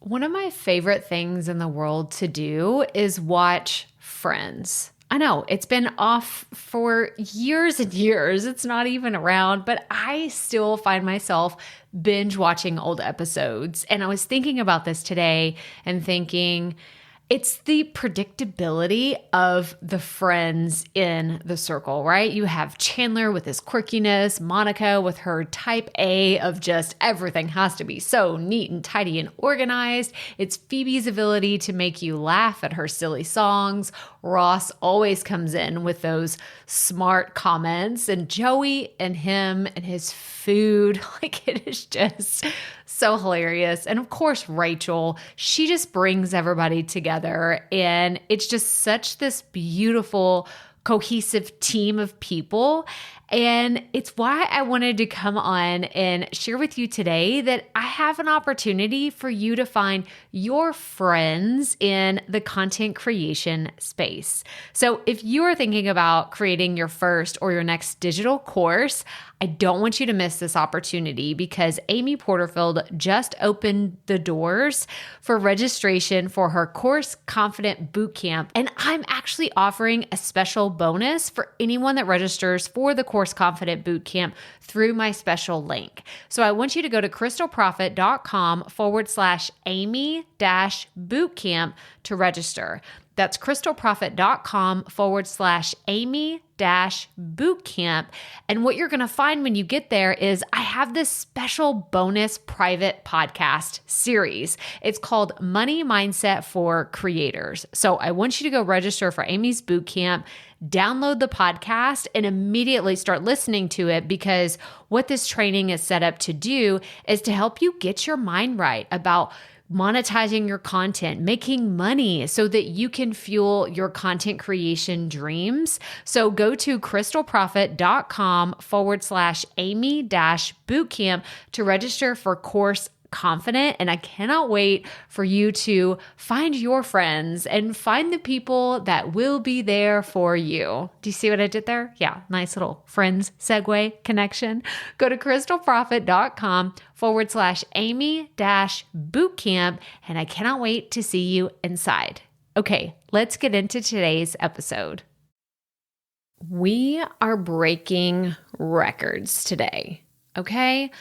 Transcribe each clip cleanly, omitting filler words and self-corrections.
One of my favorite things in the world to do is watch Friends. I know it's been off for years and years. It's not even around, but I still find myself binge watching old episodes. And I was thinking about this today and thinking, it's the predictability of the friends in the circle, right? You have Chandler with his quirkiness, Monica with her type A of just everything has to be so neat and tidy and organized. It's Phoebe's ability to make you laugh at her silly songs. Ross always comes in with those smart comments, and Joey and him and his food, like it is just so hilarious. And of course, Rachel, she just brings everybody together, and it's just such this beautiful, cohesive team of people. And it's why I wanted to come on and share with you today that I have an opportunity for you to find your friends in the content creation space. So if you are thinking about creating your first or your next digital course, I don't want you to miss this opportunity because Amy Porterfield just opened the doors for registration for her Course Confident Bootcamp. And I'm actually offering a special bonus for anyone that registers for the Course Confident Bootcamp through my special link. So I want you to go to crystalprofit.com/Amy-bootcamp to register. That's crystalprofit.com/Amy-bootcamp. And what you're going to find when you get there is I have this special bonus private podcast series. It's called Money Mindset for Creators. So I want you to go register for Amy's bootcamp, download the podcast, and immediately start listening to it, because what this training is set up to do is to help you get your mind right about monetizing your content, making money so that you can fuel your content creation dreams. So go to crystalprofit.com/Amy-bootcamp to register for Course Confident. And I cannot wait for you to find your friends and find the people that will be there for you. Do you see what I did there? Yeah, nice little friends segue connection. Go to crystalprofit.com/Amy-bootcamp. And I cannot wait to see you inside. Okay, let's get into today's episode. We are breaking records today, okay?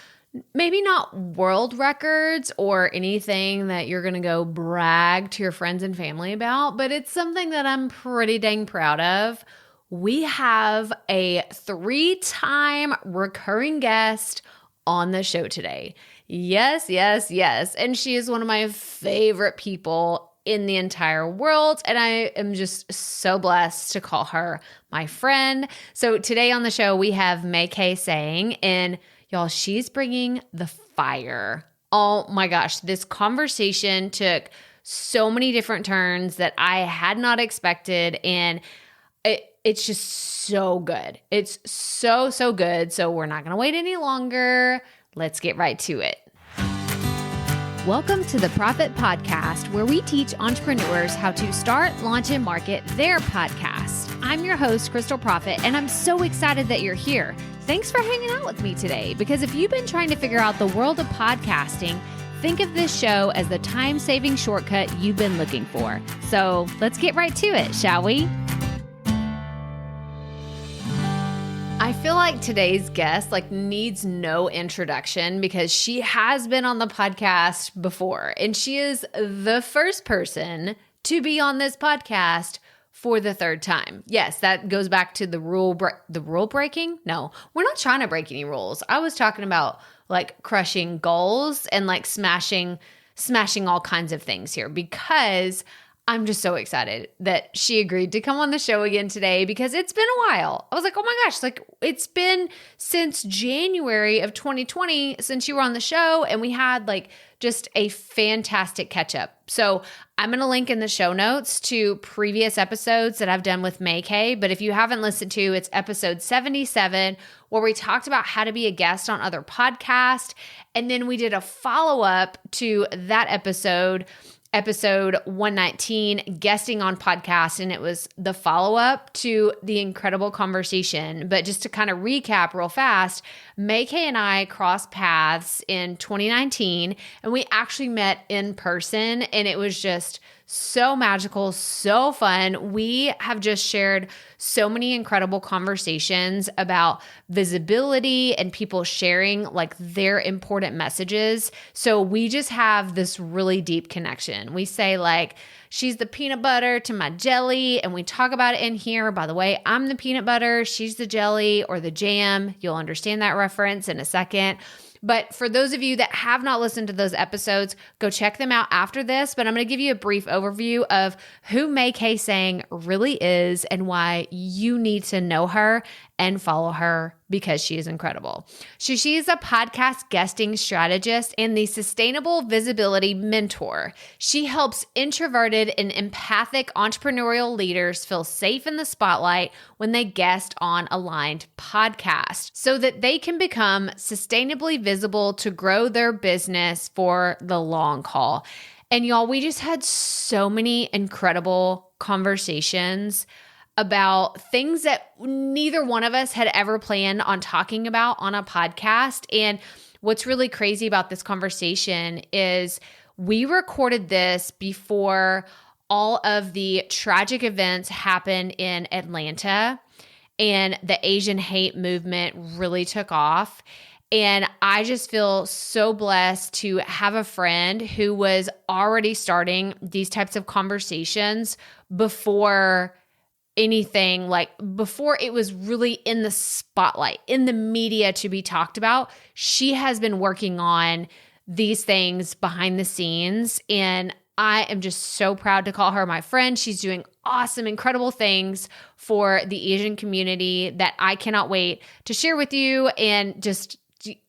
Maybe not world records or anything that you're going to go brag to your friends and family about, but it's something that I'm pretty dang proud of. We have a 3-time recurring guest on the show today. Yes, yes, yes. And she is one of my favorite people in the entire world. And I am just so blessed to call her my friend. So today on the show, we have Mai-kee Tsang, and y'all, she's bringing the fire. Oh my gosh, this conversation took so many different turns that I had not expected, and it's just so good. It's so, so good. So we're not going to wait any longer. Let's get right to it. Welcome to the Profit Podcast, where we teach entrepreneurs how to start, launch, and market their podcast. I'm your host, Crystal Profit, and I'm so excited that you're here. Thanks for hanging out with me today, because if you've been trying to figure out the world of podcasting, think of this show as the time-saving shortcut you've been looking for. So let's get right to it, shall we? I feel like today's guest needs no introduction, because she has been on the podcast before, and she is the first person to be on this podcast for the 3rd time. Yes, that goes back to the rule breaking. No, we're not trying to break any rules. I was talking about crushing goals and smashing all kinds of things here, because I'm just so excited that she agreed to come on the show again today, because it's been a while. I was like, oh my gosh, it's been since January of 2020 since you were on the show, and we had just a fantastic catch up. So I'm going to link in the show notes to previous episodes that I've done with Mai-kee, but if you haven't listened to, it's episode 77, where we talked about how to be a guest on other podcasts. And then we did a follow-up to that episode episode 119, guesting on podcast, and it was the follow-up to the incredible conversation. But just to kind of recap real fast, Mai-kee and I crossed paths in 2019, and we actually met in person, and it was just so magical, so fun. We have just shared so many incredible conversations about visibility and people sharing like their important messages. So we just have this really deep connection. We say like, she's the peanut butter to my jelly, and we talk about it in here. By the way, I'm the peanut butter, she's the jelly or the jam. You'll understand that reference in a second. But for those of you that have not listened to those episodes, go check them out after this. But I'm going to give you a brief overview of who Mai-kee Tsang really is and why you need to know her and follow her because she is incredible. So she is a podcast guesting strategist and the sustainable visibility mentor. She helps introverted and empathic entrepreneurial leaders feel safe in the spotlight when they guest on aligned podcasts so that they can become sustainably visible to grow their business for the long haul. And y'all, we just had so many incredible conversations about things that neither one of us had ever planned on talking about on a podcast. And what's really crazy about this conversation is we recorded this before all of the tragic events happened in Atlanta and the Asian hate movement really took off. And I just feel so blessed to have a friend who was already starting these types of conversations before anything, like before it was really in the spotlight, in the media to be talked about. She has been working on these things behind the scenes, and I am just so proud to call her my friend. She's doing awesome, incredible things for the Asian community that I cannot wait to share with you. And just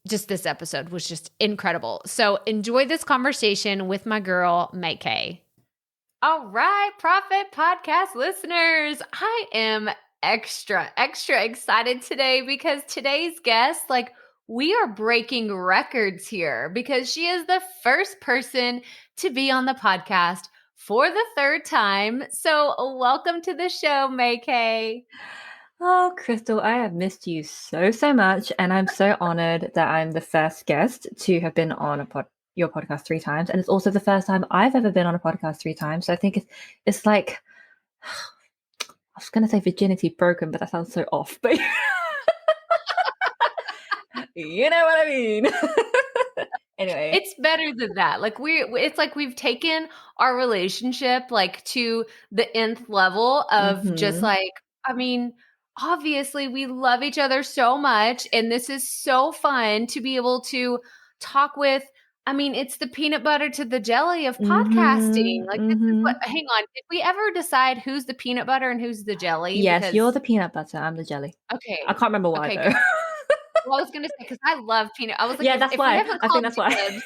this episode was just incredible. So enjoy this conversation with my girl, Mai-kee. All right, Profit Podcast listeners, I am extra excited today because today's guest, like, we are breaking records here because she is the first person to be on the podcast for the third time. So welcome to the show, Mai-kee. Oh, Crystal, I have missed you so much, and I'm so honored that I'm the first guest to have been on your podcast 3 times, and it's also the first time I've ever been on a podcast 3 times. So I think it's like, I was going to say virginity broken, but that sounds so off. But you know what I mean. Anyway, it's better than that. Like it's like we've taken our relationship like to the nth level of just like, I mean, obviously we love each other so much, and this is so fun to be able to talk with. I mean, it's the peanut butter to the jelly of podcasting. Like this is what, hang on, did we ever decide who's the peanut butter and who's the jelly? Yes, because you're the peanut butter, I'm the jelly. Okay. I can't remember why though. Good. Well, I was going to say, because I love peanut. I was like, yeah, that's why. I think that's why. Dibs,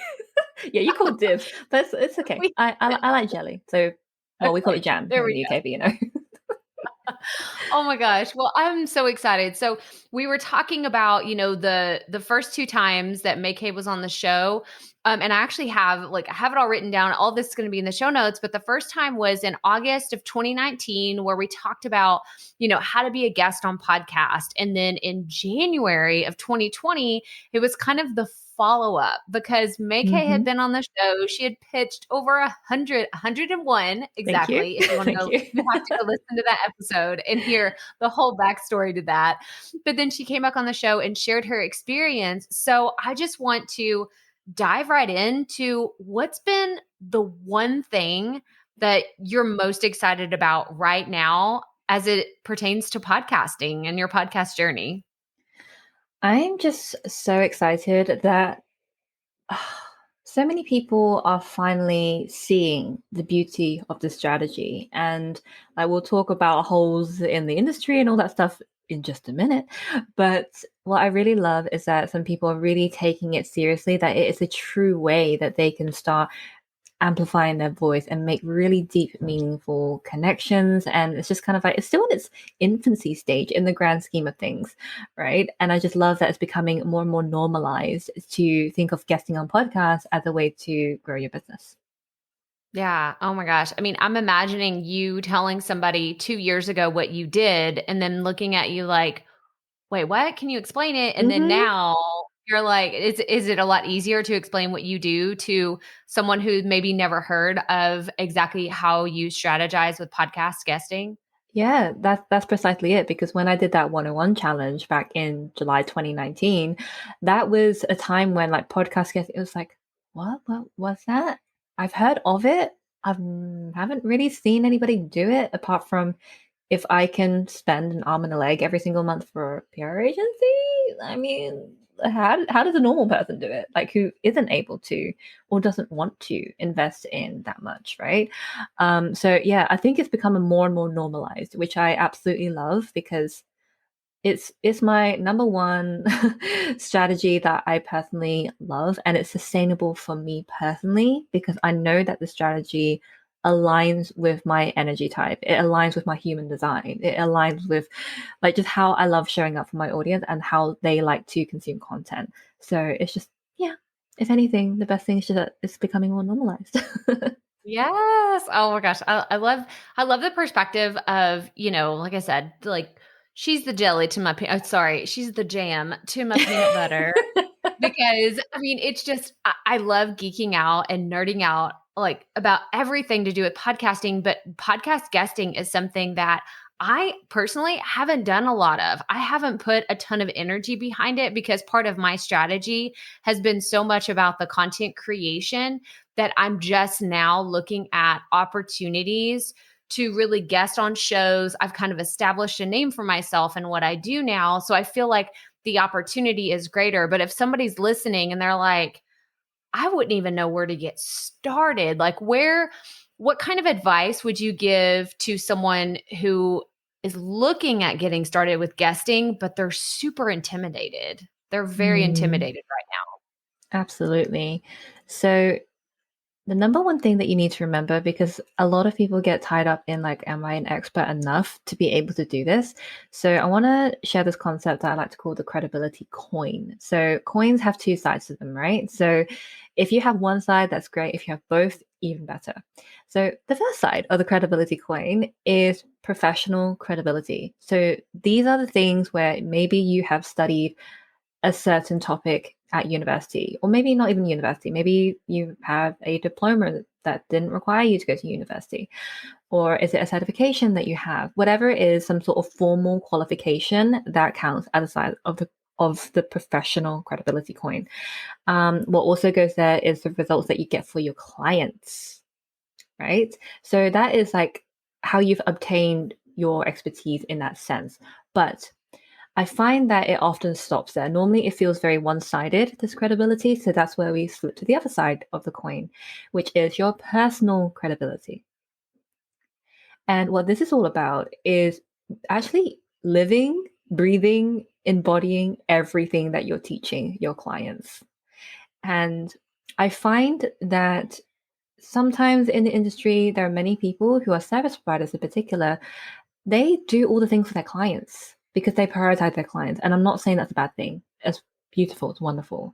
yeah, you called dibs, but it's okay. I like jelly. So, well, we call it jam here in the UK, but you know. Oh my gosh. Well, I'm so excited. So we were talking about, you know, the first 2 times that Mai-kee was on the show. And I actually have it all written down. All this is going to be in the show notes. But the first time was in August of 2019, where we talked about, you know, how to be a guest on podcast. And then in January of 2020, it was kind of the follow-up because Mai-kee had been on the show. She had pitched over 101 exactly. If you want to go, you have to go listen to that episode and hear the whole backstory to that. But then she came back on the show and shared her experience. So I just want to dive right into what's been the one thing that you're most excited about right now as it pertains to podcasting and your podcast journey. I'm just so excited that so many people are finally seeing the beauty of the strategy. And I will talk about holes in the industry and all that stuff in just a minute. But what I really love is that some people are really taking it seriously, that it is a true way that they can start amplifying their voice and make really deep, meaningful connections. And it's just kind of like, it's still in its infancy stage in the grand scheme of things, right? And I just love that it's becoming more and more normalized to think of guesting on podcasts as a way to grow your business. Yeah. Oh my gosh. I mean, I'm imagining you telling somebody 2 years ago what you did and then looking at you like, wait, what? Can you explain it? And then Hmm. now you're like, is it a lot easier to explain what you do to someone who maybe never heard of exactly how you strategize with podcast guesting? Yeah, that's precisely it. Because when I did that 101 challenge back in July 2019, that was a time when like podcast guesting, it was like, what was that? I've heard of it. I've haven't really seen anybody do it apart from if I can spend an arm and a leg every single month for a PR agency. I mean, how does a normal person do it? Like who isn't able to or doesn't want to invest in that much, right? So yeah, I think it's become a more and more normalized, which I absolutely love because it's my number one strategy that I personally love, and it's sustainable for me personally because I know that the strategy aligns with my energy type. It aligns with my human design. It aligns with like just how I love showing up for my audience and how they like to consume content. So it's just yeah, if anything, the best thing is just that it's becoming more normalized. Yes. Oh my gosh. I love the perspective of, like I said, like she's the jelly to my sorry, she's the jam to my peanut butter. Because, I mean, it's just I love geeking out and nerding out, like, about everything to do with podcasting, but podcast guesting is something that I personally haven't done a lot of. I haven't put a ton of energy behind it because part of my strategy has been so much about the content creation that I'm just now looking at opportunities to really guest on shows. I've kind of established a name for myself and what I do now. So I feel like the opportunity is greater. But if somebody's listening and they're like, I wouldn't even know where to get started, like what kind of advice would you give to someone who is looking at getting started with guesting, but they're super intimidated? They're very Mm, intimidated right absolutely. So the number one thing that you need to remember, because a lot of people get tied up in like, am I an expert enough to be able to do this? So I want to share this concept that I like to call the credibility coin. So coins have two sides to them, right? So if you have one side, that's great. If you have both, even better. So the first side of the credibility coin is professional credibility. So these are the things where maybe you have studied a certain topic at university, or maybe not even university. Maybe you have a diploma that didn't require you to go to university, or is it a certification that you have? Whatever it is, some sort of formal qualification that counts as a side of the professional credibility coin. What also goes there is the results that you get for your clients, right? So that is like how you've obtained your expertise in that sense. But I find that it often stops there. Normally, it feels very one sided, this credibility. So that's where we slip to the other side of the coin, which is your personal credibility. And what this is all about is actually living, breathing, embodying everything that you're teaching your clients. And I find that sometimes in the industry, there are many people who are service providers in particular, they do all the things for their clients because they prioritize their clients. And I'm not saying that's a bad thing. It's beautiful, it's wonderful.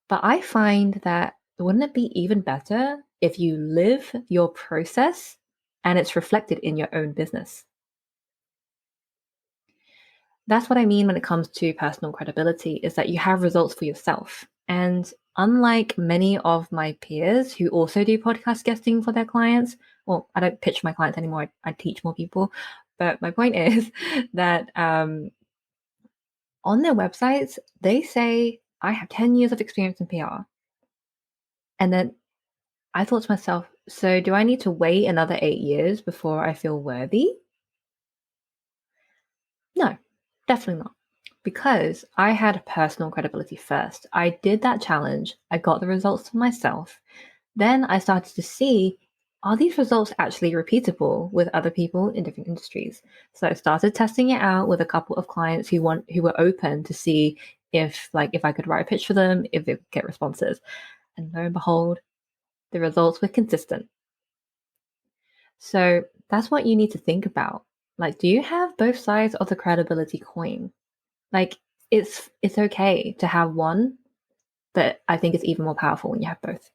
But I find that wouldn't it be even better if you live your process and it's reflected in your own business? That's what I mean when it comes to personal credibility is that you have results for yourself. And unlike many of my peers who also do podcast guesting for their clients, well, I don't pitch my clients anymore, I teach more people. But my point is that on their websites, they say, I have 10 years of experience in PR. And then I thought to myself, so do I need to wait another 8 years before I feel worthy? No, definitely not. Because I had personal credibility first. I did that challenge, I got the results for myself. Then I started to see, are these results actually repeatable with other people in different industries? So I started testing it out with a couple of clients who were open to see if I could write a pitch for them, if they could get responses. And lo and behold, the results were consistent. So that's what you need to think about. Like, do you have both sides of the credibility coin? Like, it's okay to have one, but I think it's even more powerful when you have both.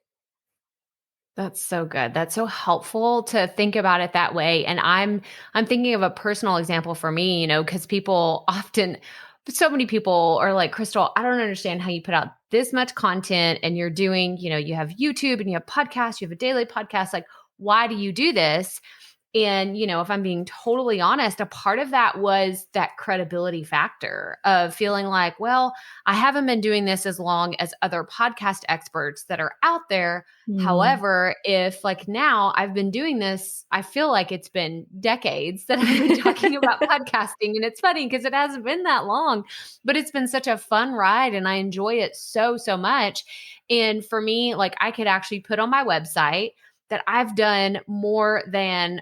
That's so good. That's so helpful to think about it that way. And I'm thinking of a personal example for me, because people often so many people are like, Crystal, I don't understand how you put out this much content and you're doing, you have YouTube and you have podcasts, you have a daily podcast. Like, why do you do this? And, if I'm being totally honest, a part of that was that credibility factor of feeling like, well, I haven't been doing this as long as other podcast experts that are out there. Mm. However, if like now I've been doing this, I feel like it's been decades that I've been talking about podcasting. And it's funny because it hasn't been that long, but it's been such a fun ride and I enjoy it so, so much. And for me, like I could actually put on my website that I've done more than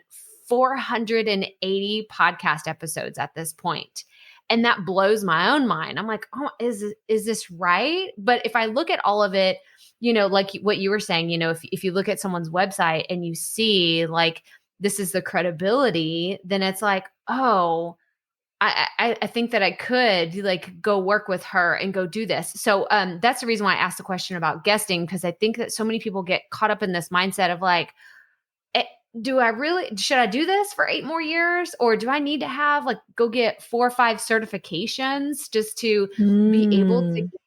480 podcast episodes at this point. And that blows my own mind. I'm like, oh, is this right? But if I look at all of it, like what you were saying, if you look at someone's website and you see like this is the credibility, then it's like, oh, I think that I could like go work with her and go do this. So that's the reason why I asked the question about guesting, because I think that so many people get caught up in this mindset of like, eh, should I do this for 8 more years? Or do I need to have like go get 4 or 5 certifications just to be able to Mm. get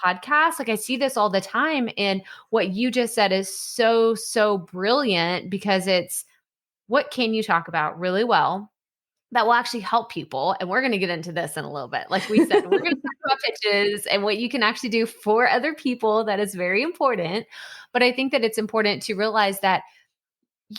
on podcasts? Like I see this all the time. And what you just said is so, so brilliant because it's what can you talk about really well that will actually help people. And we're going to get into this in a little bit. Like we said, we're going to talk about pitches and what you can actually do for other people. That is very important. But I think that it's important to realize that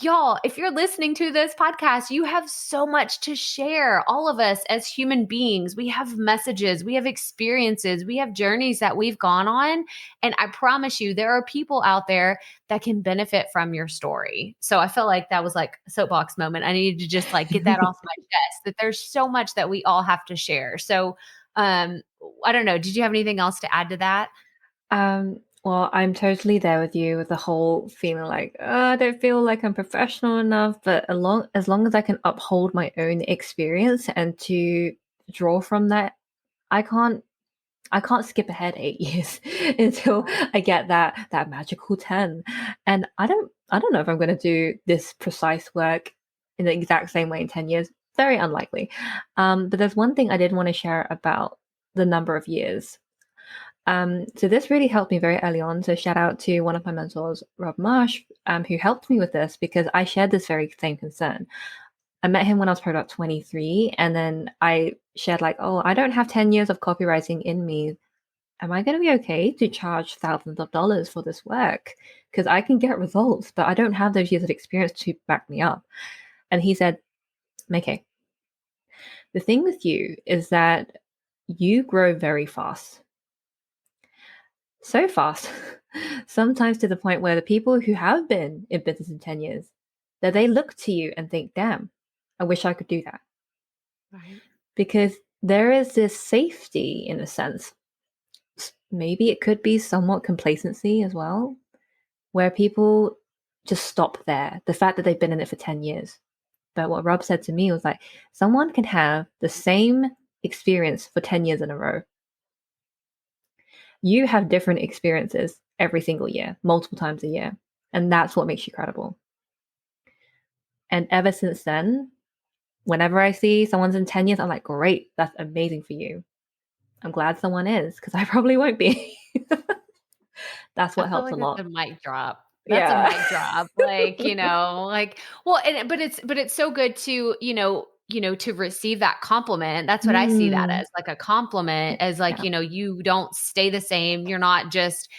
y'all, if you're listening to this podcast, you have so much to share. All of us as human beings, we have messages, we have experiences, we have journeys that we've gone on. And I promise you, there are people out there that can benefit from your story. So I felt like that was like a soapbox moment. I needed to just like get that off my chest that there's so much that we all have to share. So I don't know. Did you have anything else to add to that? Well, I'm totally there with you with the whole feeling like, I don't feel like I'm professional enough, but as long as I can uphold my own experience and to draw from that, I can't I can't skip ahead 8 years until I get that magical 10. And I don't know if I'm gonna do this precise work in the exact same way in 10 years. Very unlikely. But there's one thing I did want to share about the number of years. So this really helped me very early on. So shout out to one of my mentors, Rob Marsh, who helped me with this because I shared this very same concern. I met him when I was probably about 23, and then I shared like, oh, I don't have 10 years of copywriting in me. Am I going to be okay to charge thousands of dollars for this work? Because I can get results, but I don't have those years of experience to back me up. And he said, Mai-kee, the thing with you is that you grow very fast. So fast, sometimes to the point where the people who have been in business in 10 years, that they look to you and think, damn, I wish I could do that. Right. Because there is this safety in a sense. Maybe it could be somewhat complacency as well, where people just stop there. The fact that they've been in it for 10 years. But what Rob said to me was like, someone can have the same experience for 10 years in a row. You have different experiences every single year, multiple times a year. And that's what makes you credible. And ever since then, whenever I see someone's in 10 years, I'm like, great, that's amazing for you. I'm glad someone is because I probably won't be. That's I what feel helps a like that's lot. a mic drop. That's a Yeah. mic drop. Like, like, well, but it's so good to, to receive that compliment. That's what I see that Mm. as, like a compliment, as like, Yeah. you don't stay the same. You're not just,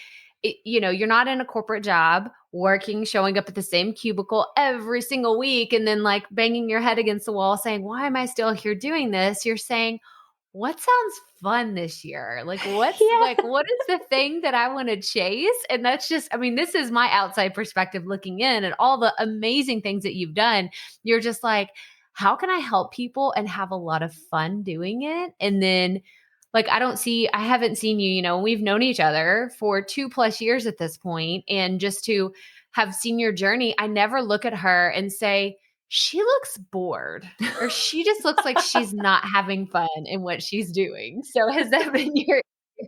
you're not in a corporate job working, showing up at the same cubicle every single week and then like banging your head against the wall saying, why am I still here doing this? You're saying, what sounds fun this year? Yeah. What is the thing that I want to chase? And that's just, I mean, this is my outside perspective looking in at all the amazing things that you've done. You're just like, how can I help people and have a lot of fun doing it? And then like, I haven't seen you, we've known each other for 2+ years at this point, and just to have seen your journey, I never look at her and say, she looks bored, or she just looks like she's not having fun in what she's doing. So has that been your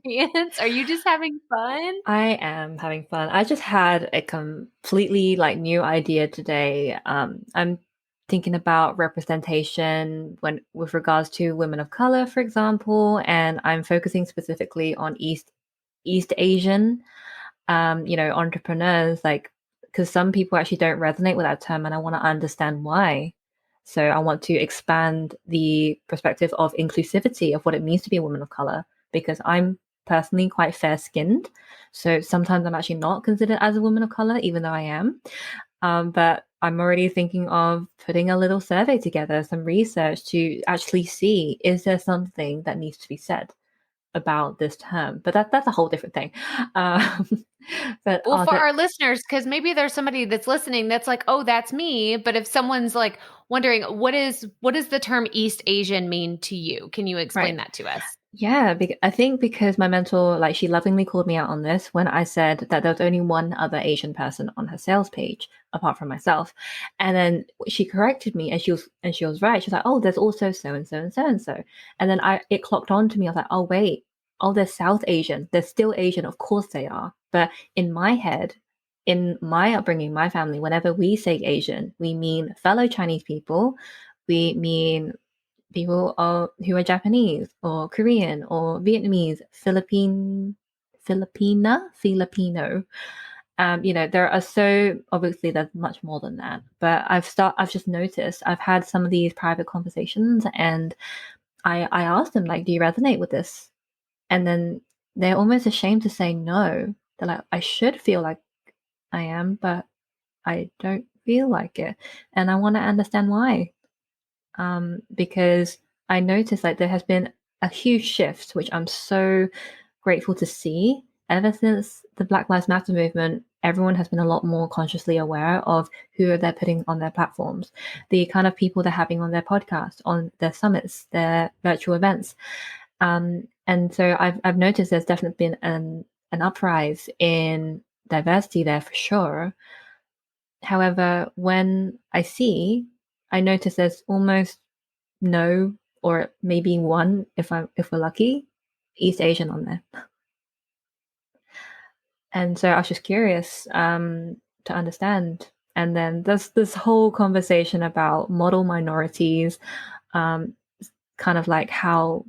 experience? Are you just having fun? I am having fun. I just had a completely like new idea today. I'm thinking about representation when with regards to women of color, for example, and I'm focusing specifically on East Asian, entrepreneurs, like because some people actually don't resonate with that term, and I want to understand why. So I want to expand the perspective of inclusivity of what it means to be a woman of color, because I'm personally quite fair skinned. So sometimes I'm actually not considered as a woman of color, even though I am. But I'm already thinking of putting a little survey together, some research to actually see, is there something that needs to be said about this term? But that's a whole different thing. Um, but Well, for our listeners, because maybe there's somebody that's listening that's like, oh, that's me. But if someone's like wondering, what does the term East Asian mean to you? Can you explain right. that to us? Yeah, I think because my mentor, like, she lovingly called me out on this when I said that there was only one other Asian person on her sales page apart from myself, and then she corrected me, and she was right. She was like, "Oh, there's also so and so and so and so," and then it clocked on to me. I was like, "Oh wait, oh they're South Asian. They're still Asian, of course they are." But in my head, in my upbringing, my family, whenever we say Asian, we mean fellow Chinese people. We mean people who are Japanese or Korean or Vietnamese, Filipino. There are so obviously there's much more than that. But I've just noticed I've had some of these private conversations, and I asked them, like, do you resonate with this? And then they're almost ashamed to say no. They're like, I should feel like I am, but I don't feel like it. And I want to understand why. Because I noticed like there has been a huge shift, which I'm so grateful to see. Ever since the Black Lives Matter movement, everyone has been a lot more consciously aware of who they're putting on their platforms, the kind of people they're having on their podcast, on their summits, their virtual events. And so I've noticed there's definitely been an uprise in diversity there for sure. However, when I notice there's almost no, or maybe one if we're lucky, East Asian on there. And so I was just curious to understand. And then there's this whole conversation about model minorities, um, kind of like how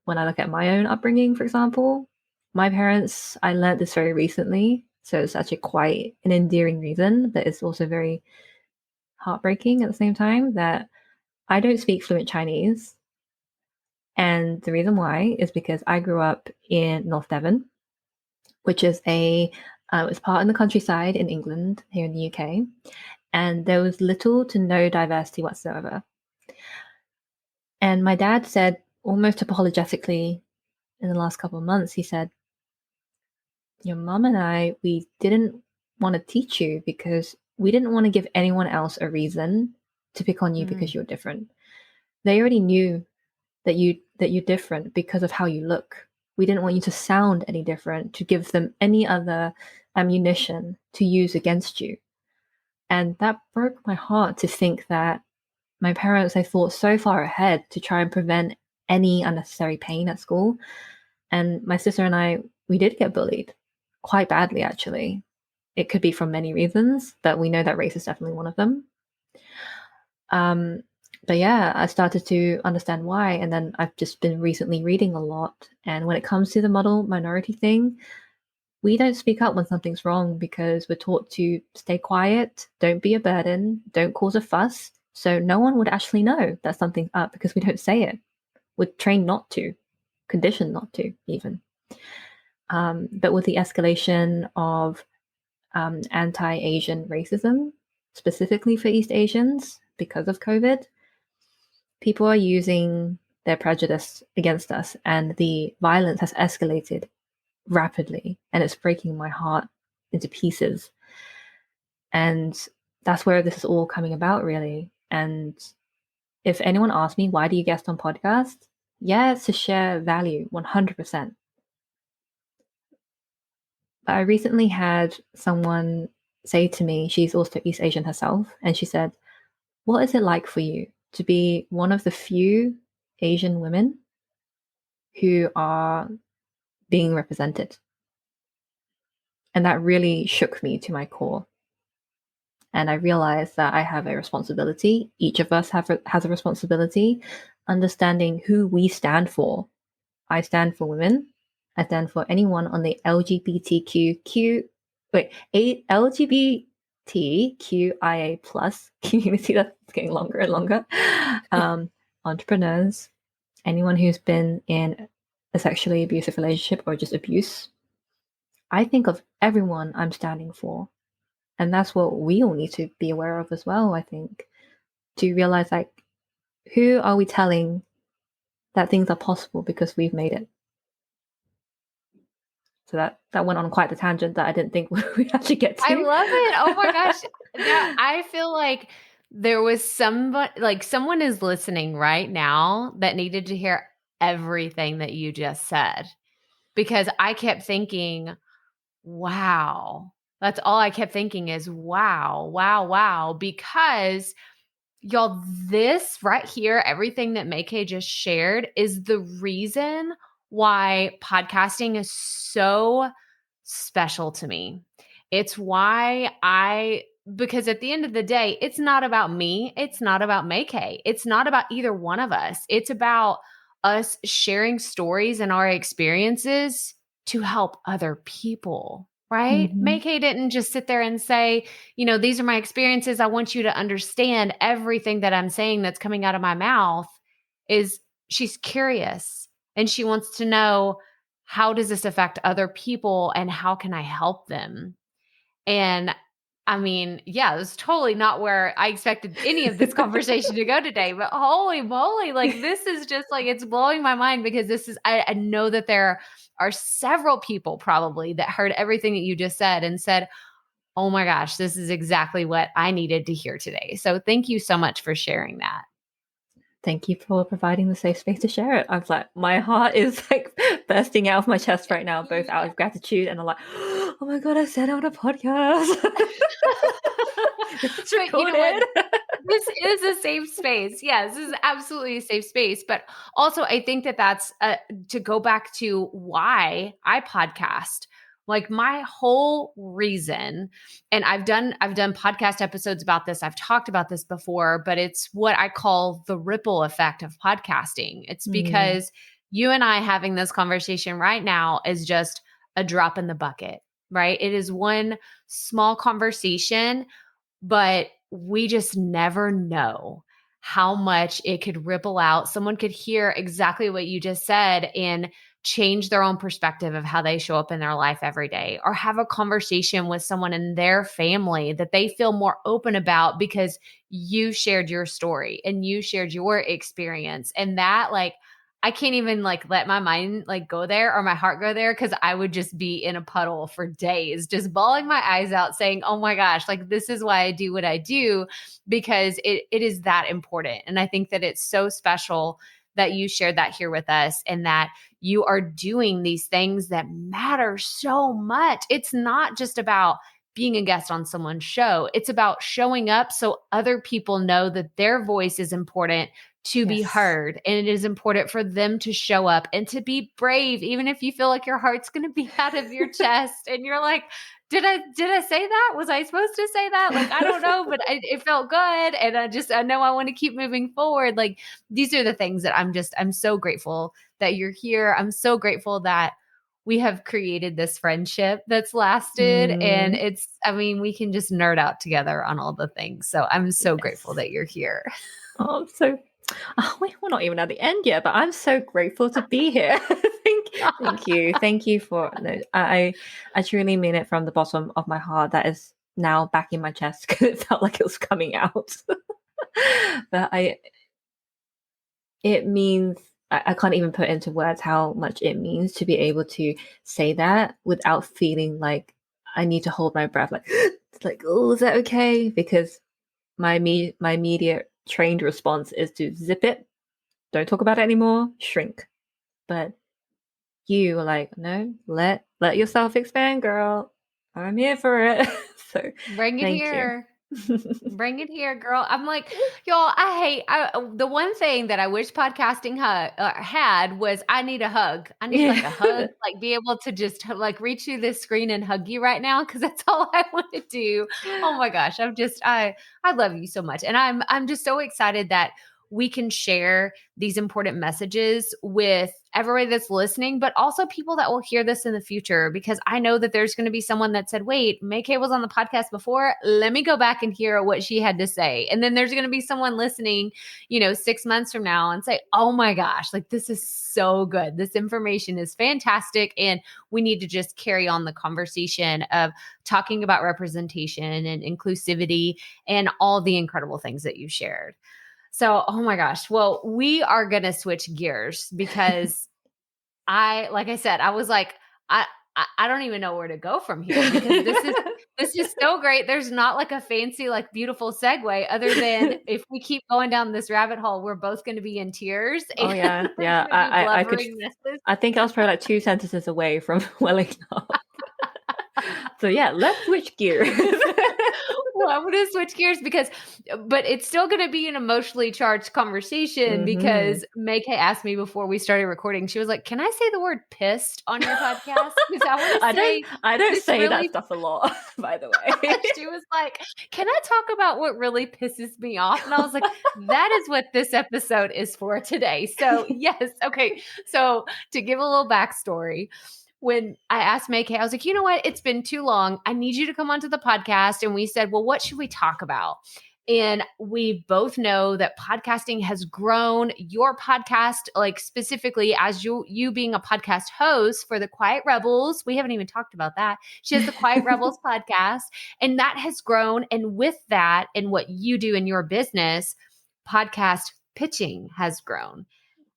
when I look at my own upbringing, for example, my parents, I learned this very recently. So it's actually quite an endearing reason, but it's also very heartbreaking at the same time that I don't speak fluent Chinese. And the reason why is because I grew up in North Devon, which is it's part in the countryside in England, here in the UK, and there was little to no diversity whatsoever. And my dad said, almost apologetically, in the last couple of months, he said, your mum and I, we didn't want to teach you because we didn't want to give anyone else a reason to pick on you because Mm. you're different. They already knew that you're different because of how you look. We didn't want you to sound any different, to give them any other ammunition to use against you. And that broke my heart to think that my parents, they thought so far ahead to try and prevent any unnecessary pain at school. And my sister and I, we did get bullied quite badly, actually. It could be from many reasons, but we know that race is definitely one of them. Um, but yeah, I started to understand why, and then I've just been recently reading a lot. And when it comes to the model minority thing, we don't speak up when something's wrong because we're taught to stay quiet, don't be a burden, don't cause a fuss. So no one would actually know that something's up because we don't say it. We're trained not to, conditioned not to, even. But with the escalation of anti Asian racism, specifically for East Asians, because of COVID, people are using their prejudice against us, and the violence has escalated rapidly, and it's breaking my heart into pieces. And that's where this is all coming about, really. And if anyone asks me, why do you guest on podcasts? Yeah, it's to share value, 100%. But I recently had someone say to me, she's also East Asian herself, and she said, what is it like for you to be one of the few Asian women who are being represented. And that really shook me to my core. And I realized that I have a responsibility. Each of us has a responsibility, understanding who we stand for. I stand for women. I stand for anyone on the LGBTQIA plus community. That's getting longer and longer. Entrepreneurs, anyone who's been in a sexually abusive relationship or just abuse. I think of everyone I'm standing for. And that's what we all need to be aware of as well, I think. To realize, like, who are we telling that things are possible because we've made it? So that went on quite the tangent that I didn't think we'd actually get to. I love it. Oh my gosh. I feel like there was someone is listening right now that needed to hear everything that you just said, because I kept thinking, wow. That's all I kept thinking is wow, wow, wow. Because y'all, this right here, everything that Mai-kee just shared is the reason why podcasting is so special to me. It's why because at the end of the day, it's not about me. It's not about Mai-kee. It's not about either one of us. It's about us sharing stories and our experiences to help other people, right? Mm-hmm. Mai-kee didn't just sit there and say, these are my experiences. I want you to understand everything that I'm saying that's coming out of my mouth. She's curious and she wants to know, how does this affect other people and how can I help them? And I mean, yeah, it was totally not where I expected any of this conversation to go today, but holy moly, like this is just like, it's blowing my mind, because I know that there are several people probably that heard everything that you just said and said, oh my gosh, this is exactly what I needed to hear today. So thank you so much for sharing that. Thank you for providing the safe space to share it. I was like, my heart is like bursting out of my chest right now, both out of gratitude and I'm like, oh my God, I said it on a podcast. It's But you know what? recorded. This is a safe space. Yes, this is absolutely a safe space. But also, I think that that's to go back to why I podcast. Like my whole reason, and I've done podcast episodes about this. I've talked about this before, but it's what I call the ripple effect of podcasting. It's because you and I having this conversation right now is just a drop in the bucket, right? It is one small conversation, but we just never know how much it could ripple out. Someone could hear exactly what you just said and change their own perspective of how they show up in their life every day, or have a conversation with someone in their family that they feel more open about because you shared your story and you shared your experience. And that, like, I can't even like let my mind like go there or my heart go there, because I would just be in a puddle for days, just bawling my eyes out saying, oh my gosh, like this is why I do what I do, because it is that important. And I think that it's so special that you shared that here with us, and that you are doing these things that matter so much. It's not just about being a guest on someone's show. It's about showing up so other people know that their voice is important to be heard. And it is important for them to show up and to be brave, even if you feel like your heart's going to be out of your chest and you're like, did I say that? Was I supposed to say that? Like, I don't know, but it felt good. And I know I want to keep moving forward. Like, these are the things that I'm so grateful that you're here. I'm so grateful that we have created this friendship that's lasted. And we can just nerd out together on all the things. So I'm so grateful that you're here. Oh, we're not even at the end yet, but I'm so grateful to be here. Thank you for no, I truly mean it from the bottom of my heart. That is now back in my chest because it felt like it was coming out. But it means I can't even put into words how much it means to be able to say that without feeling like I need to hold my breath, like oh, is that okay? Because my immediate trained response is to zip it, don't talk about it anymore, shrink. But you were like, no, let yourself expand, girl. I'm here for it. So Bring it thank here. you. Bring it here, girl. I'm like, y'all, the one thing that I wish podcasting had was I need a hug. I need like a hug, Yeah. like be able to just like reach through this screen and hug you right now because that's all I want to do. Oh my gosh, I love you so much. And I'm just so excited that we can share these important messages with everybody that's listening, but also people that will hear this in the future, because I know that there's going to be someone that said, wait, Mai-kee was on the podcast before. Let me go back and hear what she had to say. And then there's going to be someone listening, 6 months from now and say, oh my gosh, like this is so good. This information is fantastic. And we need to just carry on the conversation of talking about representation and inclusivity and all the incredible things that you shared. So, oh my gosh. Well, we are going to switch gears because like I said, I was like, I don't even know where to go from here because this is so great. There's not like a fancy, like beautiful segue other than if we keep going down this rabbit hole, we're both going to be in tears Oh and yeah, we're yeah. going to be I could. blubbering messes. I think I was probably like 2 sentences away from welling up. So yeah, let's switch gears. Well, I'm going to switch gears but it's still going to be an emotionally charged conversation because Mai-kee asked me before we started recording. She was like, "Can I say the word pissed on your podcast?" Because I want to say, I don't this say really that stuff a lot, by the way. she was like, "Can I talk about what really pisses me off?" And I was like, "That is what this episode is for today." So, yes. Okay. So, to give a little backstory, when I asked Mai-kee, I was like, you know what? It's been too long. I need you to come onto the podcast. And we said, well, what should we talk about? And we both know that podcasting has grown. Your podcast, like specifically as you being a podcast host for the Quiet Rebels, we haven't even talked about that. She has the Quiet Rebels podcast, and that has grown. And with that, and what you do in your business, podcast pitching has grown.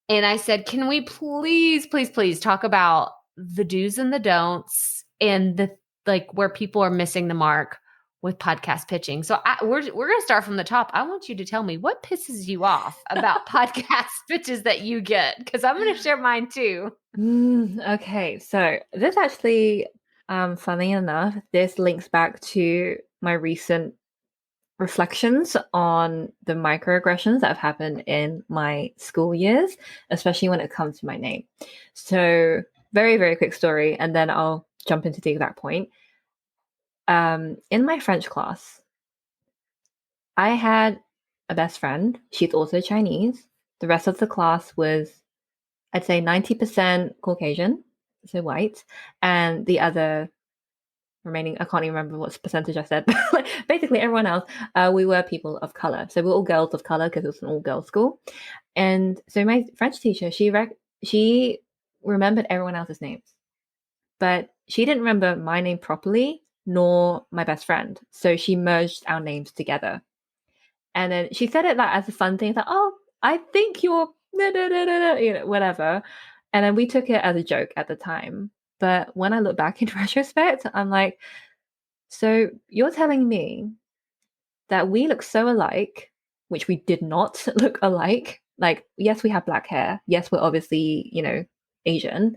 And I said, can we please, please, please talk about the do's and the don'ts and the like where people are missing the mark with podcast pitching. So we're going to start from the top. I want you to tell me what pisses you off about podcast pitches that you get, because I'm going to share mine too. Okay, so this actually, funny enough, this links back to my recent reflections on the microaggressions that have happened in my school years, especially when it comes to my name. So, very, very quick story, and then I'll jump into the exact point. In my French class, I had a best friend. She's also Chinese. The rest of the class was, I'd say, 90% Caucasian, so white, and the other remaining, I can't even remember what percentage I said, but basically everyone else, we were people of color. So we're all girls of color because it was an all girls school. And so my French teacher, she remembered everyone else's names, but she didn't remember my name properly, nor my best friend. So she merged our names together. And then she said it like as a fun thing, like, oh, I think you're, whatever. And then we took it as a joke at the time. But when I look back in retrospect, I'm like, so you're telling me that we look so alike, which we did not look alike. Like, yes, we have black hair. Yes, we're obviously, Asian,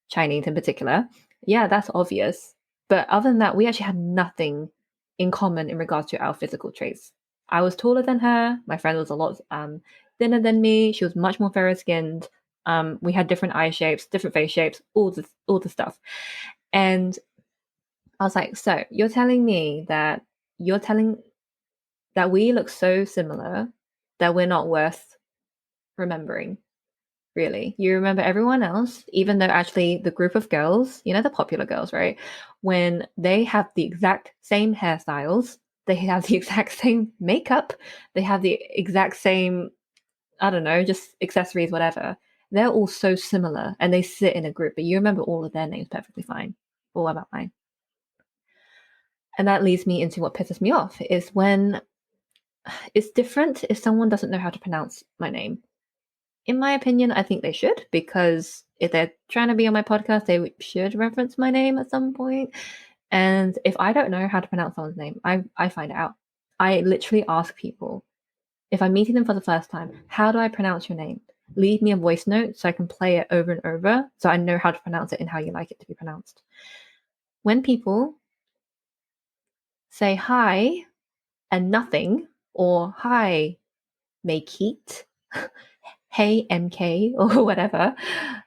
Chinese in particular. Yeah, that's obvious. But other than that, we actually had nothing in common in regards to our physical traits. I was taller than her. My friend was a lot thinner than me. She was much more fairer skinned. We had different eye shapes, different face shapes, all the stuff. And I was like, so you're telling me that we look so similar that we're not worth remembering, really. You remember everyone else, even though actually the group of girls, the popular girls, right? When they have the exact same hairstyles, they have the exact same makeup, they have the exact same, I don't know, just accessories, whatever. They're all so similar and they sit in a group, but you remember all of their names perfectly fine. Well, what about mine? And that leads me into what pisses me off is when it's different if someone doesn't know how to pronounce my name. In my opinion, I think they should, because if they're trying to be on my podcast, they should reference my name at some point. And if I don't know how to pronounce someone's name, I find out. I literally ask people, if I'm meeting them for the first time, how do I pronounce your name? Leave me a voice note so I can play it over and over so I know how to pronounce it and how you like it to be pronounced. When people say hi and nothing, or hi, Mai-kee, hey MK, or whatever.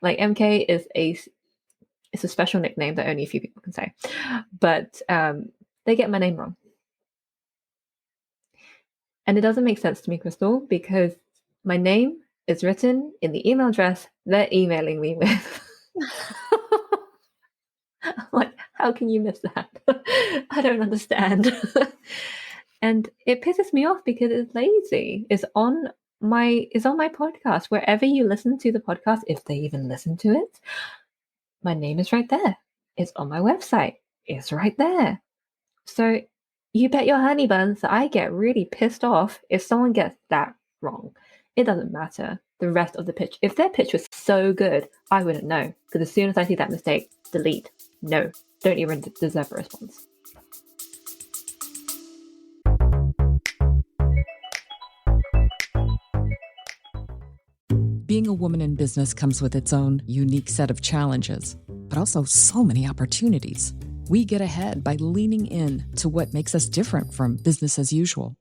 Like MK is a special nickname that only a few people can say, but they get my name wrong. And it doesn't make sense to me, Crystal, because my name is written in the email address they're emailing me with. I'm like, how can you miss that? I don't understand. And it pisses me off because it's lazy. It's on my podcast. Wherever you listen to the podcast, if they even listen to it, my name is right there. It's on my website. It's right there. So you bet your honey buns that I get really pissed off if someone gets that wrong. It doesn't matter the rest of the pitch. If their pitch was so good, I wouldn't know. Because as soon as I see that mistake, delete. No, don't even deserve a response. Being a woman in business comes with its own unique set of challenges, but also so many opportunities. We get ahead by leaning in to what makes us different from business as usual.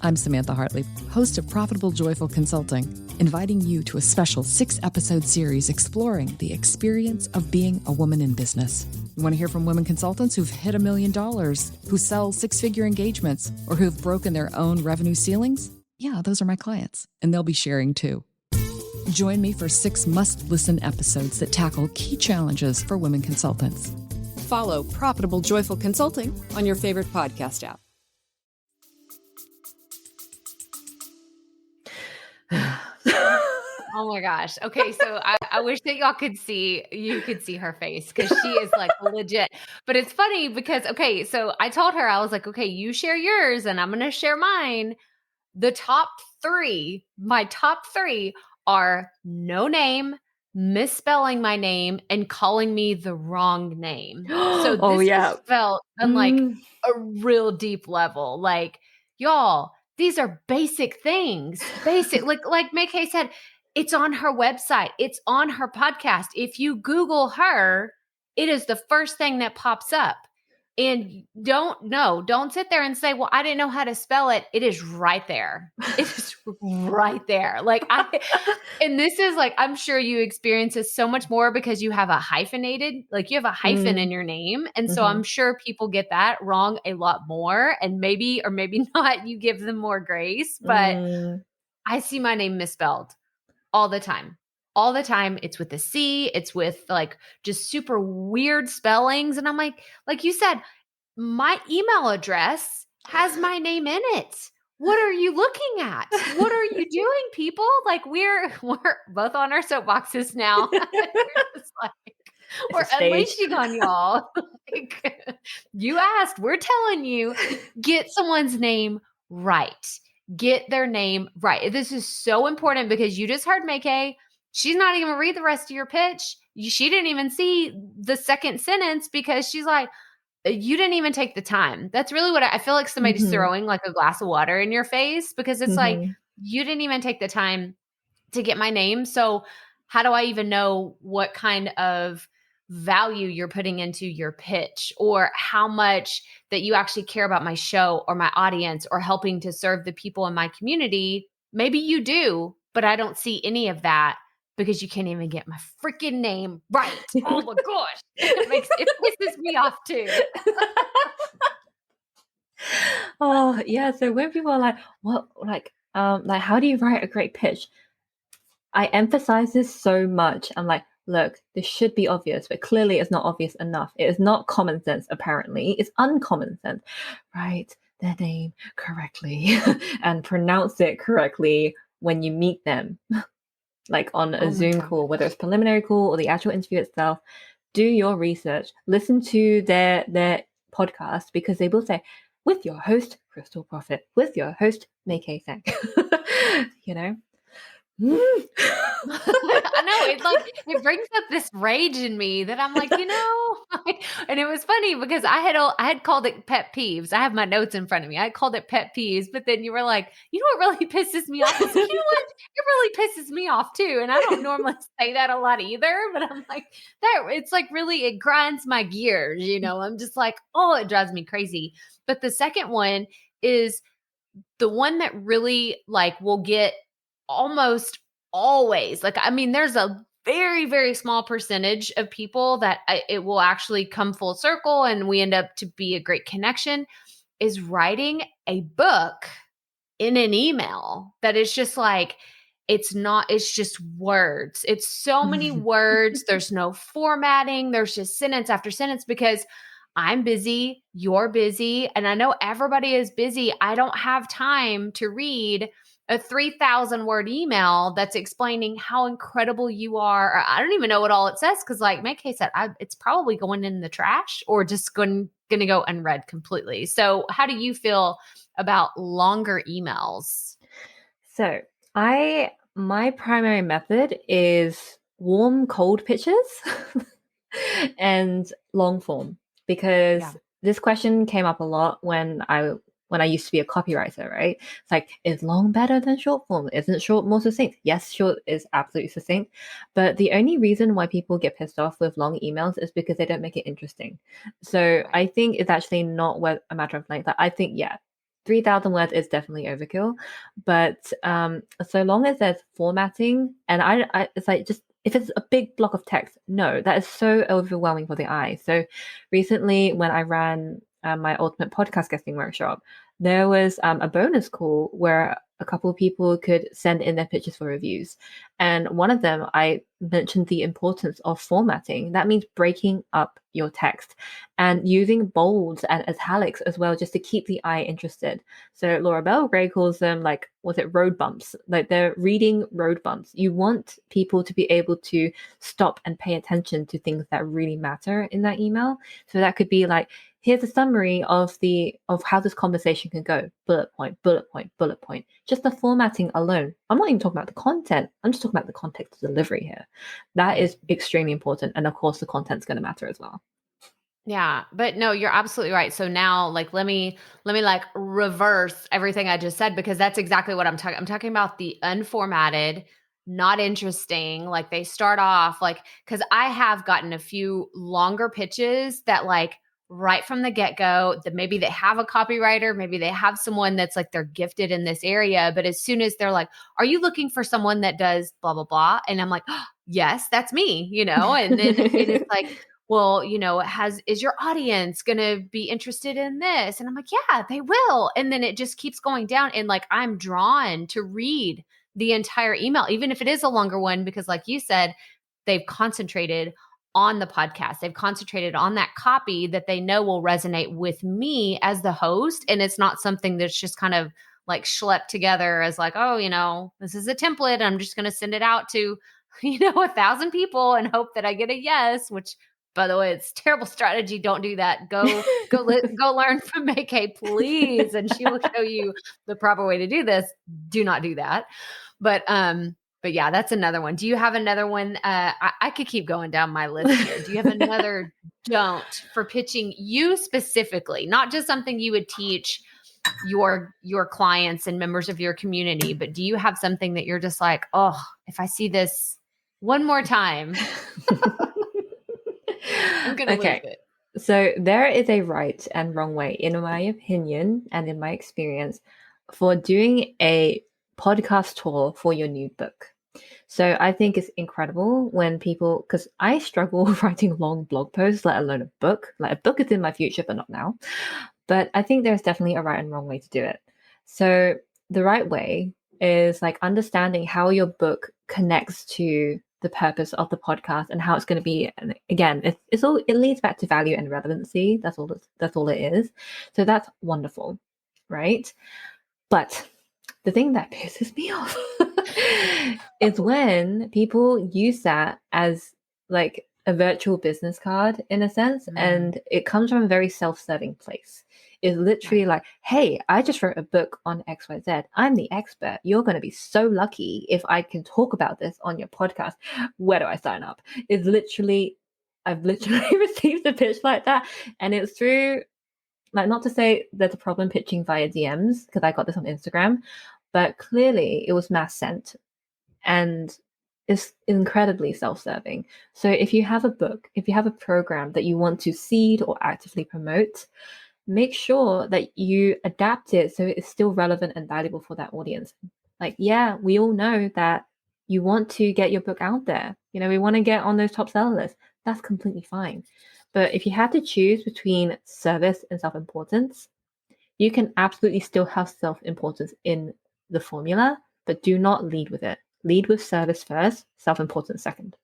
I'm Samantha Hartley, host of Profitable Joyful Consulting, inviting you to a special 6-episode series exploring the experience of being a woman in business. You want to hear from women consultants who've hit $1 million, who sell 6-figure engagements, or who've broken their own revenue ceilings? Yeah, those are my clients, and they'll be sharing too. Join me for 6 must-listen episodes that tackle key challenges for women consultants. Follow Profitable Joyful Consulting on your favorite podcast app. Oh my gosh. Okay, so I wish that you could see her face because she is like legit. But it's funny because okay, so I told her, I was like, okay, you share yours and I'm gonna share mine. My top three are no name, misspelling my name, and calling me the wrong name. So this has felt on like a real deep level. Like, y'all, these are basic things. Basic, like Mai-kee said, it's on her website. It's on her podcast. If you Google her, it is the first thing that pops up. And don't sit there and say, well, I didn't know how to spell it. It is right there. It is right there. And this is like, I'm sure you experience this so much more because you have a hyphenated, like you have a hyphen in your name. And so I'm sure people get that wrong a lot more, and maybe, or maybe not, you give them more grace, but I see my name misspelled all the time. All the time. It's with a C. It's with like just super weird spellings. And I'm like you said, my email address has my name in it. What are you looking at? What are you doing, people? Like we're both on our soapboxes now. We're unleashing on y'all. Like, you asked, we're telling you, get someone's name right. Get their name right. This is so important because you just heard Mai-kee. She's not even gonna read the rest of your pitch. She didn't even see the second sentence because she's like, you didn't even take the time. That's really what I feel like somebody's throwing like a glass of water in your face because it's like, you didn't even take the time to get my name. So how do I even know what kind of value you're putting into your pitch or how much that you actually care about my show or my audience or helping to serve the people in my community? Maybe you do, but I don't see any of that because you can't even get my freaking name right. Oh my gosh. It pisses me off too. Oh yeah. So when people are like, what, like how do you write a great pitch? I emphasize this so much. I'm like, look, this should be obvious, but clearly it's not obvious enough. It is not common sense, apparently. It's uncommon sense. Write their name correctly and pronounce it correctly when you meet them. Like on a Zoom call, whether it's preliminary call or the actual interview itself, do your research. Listen to their podcast because they will say, with your host, Crystal Profit, with your host, Mai-kee Tsang. You know? I know it brings up this rage in me that I'm like, and it was funny because I had called it pet peeves. I have my notes in front of me. I called it pet peeves, but then you were like, what really pisses me off? I was like, what? It really pisses me off too. And I don't normally say that a lot either, but I'm like, that it's like really, it grinds my gears, I'm just like, oh, it drives me crazy. But the second one is the one that really like will get almost always like, I mean, there's a very, very small percentage of people that it will actually come full circle and we end up to be a great connection, is writing a book in an email that is just like, it's just words. It's so many words. There's no formatting. There's just sentence after sentence because I'm busy, you're busy, and I know everybody is busy. I don't have time to read a 3,000 word email that's explaining how incredible you are. Or I don't even know what all it says because, like Mai-kee said, it's probably going in the trash or just going to go unread completely. So, how do you feel about longer emails? So my primary method is warm, cold pictures and long form because this question came up a lot when I used to be a copywriter, right? It's like, is long better than short form? Isn't short more succinct? Yes, short is absolutely succinct. But the only reason why people get pissed off with long emails is because they don't make it interesting. So I think it's actually not a matter of length. I think, 3,000 words is definitely overkill. But so long as there's formatting, and I it's like just if it's a big block of text, no, that is so overwhelming for the eye. So recently, when I ran my ultimate podcast guesting workshop, there was a bonus call where a couple of people could send in their pictures for reviews. And one of them, I mentioned the importance of formatting. That means breaking up your text and using bolds and italics as well, just to keep the eye interested. So Laura Bell Gray calls them was it road bumps? Like they're reading road bumps. You want people to be able to stop and pay attention to things that really matter in that email. So that could be like, here's a summary of how this conversation can go. Bullet point, bullet point, bullet point. Just the formatting alone. I'm not even talking about the content. I'm just talking about the context of delivery here. That is extremely important. And of course, the content's going to matter as well. Yeah, but no, you're absolutely right. So now let me like reverse everything I just said because that's exactly what I'm talking. I'm talking about the unformatted, not interesting. Like they start off because I have gotten a few longer pitches that right from the get-go that maybe they have a copywriter, maybe they have someone that's like they're gifted in this area, but as soon as they're like, are you looking for someone that does blah blah blah? And I'm like, oh, yes, that's me, and then it is like, well, is your audience going to be interested in this? And I'm like, yeah, they will. And then it just keeps going down. And I'm drawn to read the entire email, even if it is a longer one, because like you said, they've concentrated on the podcast. They've concentrated on that copy that they know will resonate with me as the host. And it's not something that's just kind of schlepped together as oh, this is a template. I'm just going to send it out to, 1,000 people and hope that I get a yes, which by the way, it's terrible strategy. Don't do that. Go learn from Mai-kee, please. And she will show you the proper way to do this. Do not do that. But yeah, that's another one. Do you have another one? I could keep going down my list here. Do you have another don't for pitching you specifically, not just something you would teach your clients and members of your community, but do you have something that you're just like, oh, if I see this one more time, I'm going to lose it. So there is a right and wrong way, in my opinion and in my experience, for doing a podcast tour for your new book. So I think it's incredible when people, because I struggle writing long blog posts, let alone a book. Like a book is in my future, but not now. But I think there's definitely a right and wrong way to do it. So the right way is understanding how your book connects to the purpose of the podcast and how it's going to be. And again, it leads back to value and relevancy. That's all it is. So that's wonderful, right? But the thing that pisses me off is when people use that as a virtual business card in a sense, and it comes from a very self-serving place. It's literally like, hey, I just wrote a book on XYZ. I'm the expert. You're going to be so lucky if I can talk about this on your podcast. Where do I sign up? It's literally, I've literally received a pitch like that. And it's through, like, not to say there's a problem pitching via DMs, because I got this on Instagram, but clearly it was mass sent. And it's incredibly self-serving. So if you have a book, if you have a program that you want to seed or actively promote, make sure that you adapt it so it's still relevant and valuable for that audience. Like, yeah, we all know that you want to get your book out there. You know, we want to get on those top seller lists. That's completely fine. But if you had to choose between service and self-importance, you can absolutely still have self-importance in the formula, but do not lead with it. Lead with service first, self-importance second.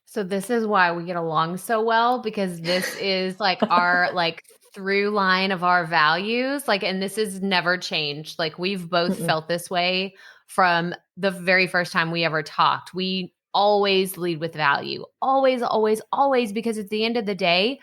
So this is why we get along so well, because this is like our like through line of our values. Like, and this has never changed. Like, we've both felt this way from the very first time we ever talked. We always lead with value. Always, always, always, because at the end of the day,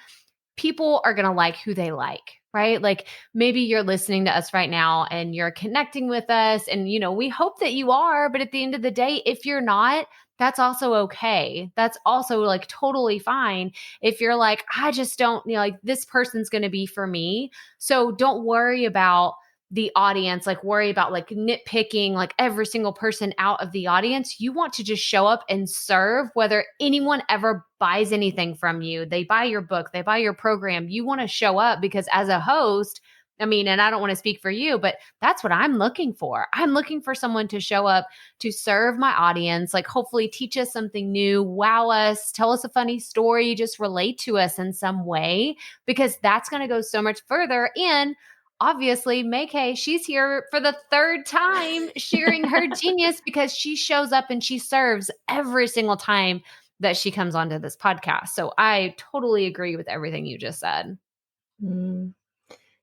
people are going to like who they like, right? Like, maybe you're listening to us right now and you're connecting with us, and, you know, we hope that you are, but at the end of the day, if you're not, that's also okay. That's also like totally fine. If you're like, I just don't, you know, like, this person's going to be for me. So don't worry about the audience, like worry about like nitpicking like every single person out of the audience. You want to just show up and serve, whether anyone ever buys anything from you. They buy your book, they buy your program. You want to show up because as a host, I mean, and I don't want to speak for you, but that's what I'm looking for. I'm looking for someone to show up to serve my audience, like hopefully teach us something new, wow us, tell us a funny story, just relate to us in some way, because that's going to go so much further. And obviously, Mai-kee, she's here for the third time sharing her genius, because she shows up and she serves every single time that she comes onto this podcast. So I totally agree with everything you just said.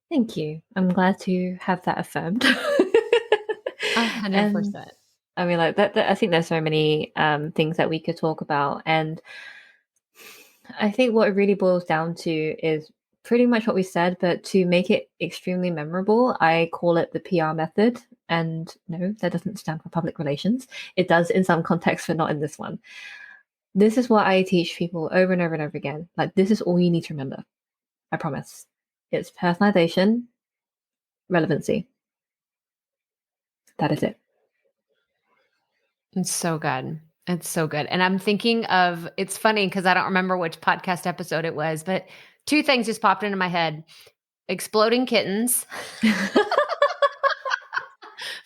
Thank you. I'm glad to have that affirmed. 100%. I mean, like that, I think there's so many things that we could talk about. And I think what it really boils down to is pretty much what we said, but to make it extremely memorable, I call it the PR method. And no, that doesn't stand for public relations. It does in some contexts, but not in this one. This is what I teach people over and over and over again. Like, this is all you need to remember. I promise. It's personalization, relevancy. That is it. It's so good. It's so good. And I'm thinking of, it's funny because I don't remember which podcast episode it was, but two things just popped into my head. Exploding kittens.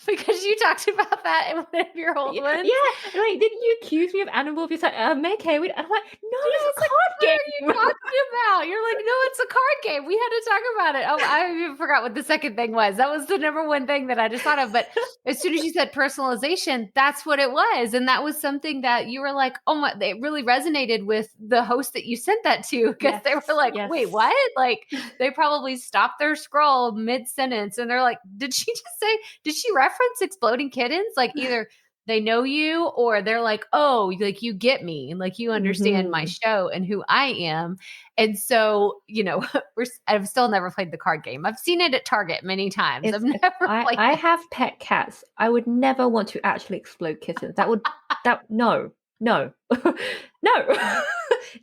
Because you talked about that in one of your old ones. Yeah, like, didn't you accuse me of animal abuse? Like, Mai-kee, I'm like, no, it's a like, card game. What are you talking about? You're like, no, it's a card game. We had to talk about it. Oh, I even forgot what the second thing was. That was the number one thing that I just thought of. But as soon as you said personalization, that's what it was. And that was something that you were like, oh my, it really resonated with the host that you sent that to, because they were like, wait, what? Like, they probably stopped their scroll mid-sentence and they're like, did she reference exploding kittens? Like, either they know you or they're like, oh, like, you get me, like, you understand my show and who I am. And so, you know, I've still never played the card game. I've seen it at Target many times. I've never played I have pet cats. I would never want to actually explode kittens. No.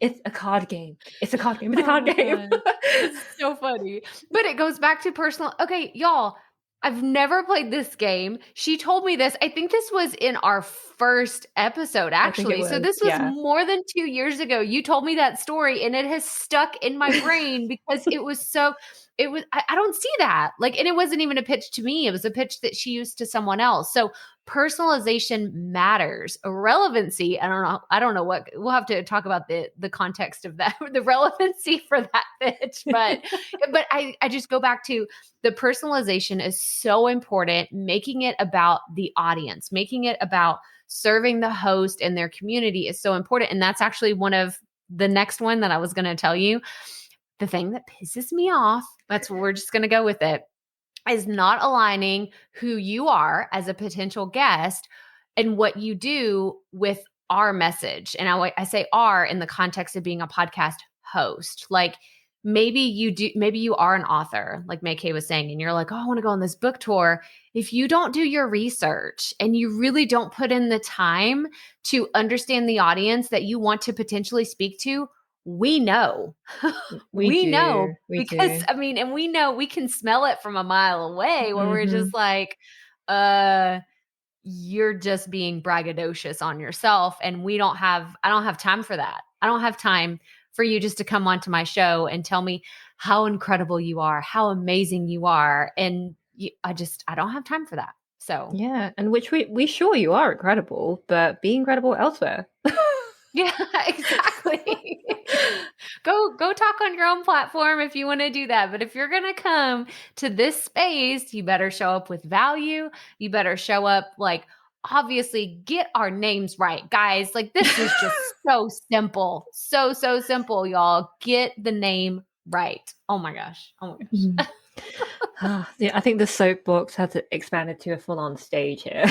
It's a card game. It's a card game. It's a card game. It's so funny. But it goes back to personal. Okay, y'all, I've never played this game. She told me this. I think this was in our first episode, actually. So this was more than 2 years ago. You told me that story and it has stuck in my brain because I don't see that. Like, and it wasn't even a pitch to me. It was a pitch that she used to someone else. So personalization matters. Relevancy, I don't know what, we'll have to talk about the context of that, the relevancy for that pitch. But I just go back to the personalization is so important, making it about the audience, making it about serving the host and their community is so important. And that's actually one of the next one that I was going to tell you. The thing that pisses me off, that's what we're just going to go with it, is not aligning who you are as a potential guest and what you do with our message. And I say "our" in the context of being a podcast host. Like, maybe you are an author, like Mai-kee was saying, and you're like, oh, I want to go on this book tour. If you don't do your research and you really don't put in the time to understand the audience that you want to potentially speak to, we know. We know We because do. I mean, and we know we can smell it from a mile away where we're Mm-hmm. just like, you're just being braggadocious on yourself. And I don't have time for that. I don't have time for you just to come onto my show and tell me how incredible you are, how amazing you are. And I don't have time for that. So Yeah, and which we sure you are incredible, but be incredible elsewhere. yeah, exactly. Go talk on your own platform if you want to do that. But if you're going to come to this space, you better show up with value. You better show up like, obviously, get our names right, guys. Like, this is just so simple. So simple, y'all. Get the name right. Oh my gosh. Oh my gosh. Yeah, I think the soapbox has expanded to a full-on stage here.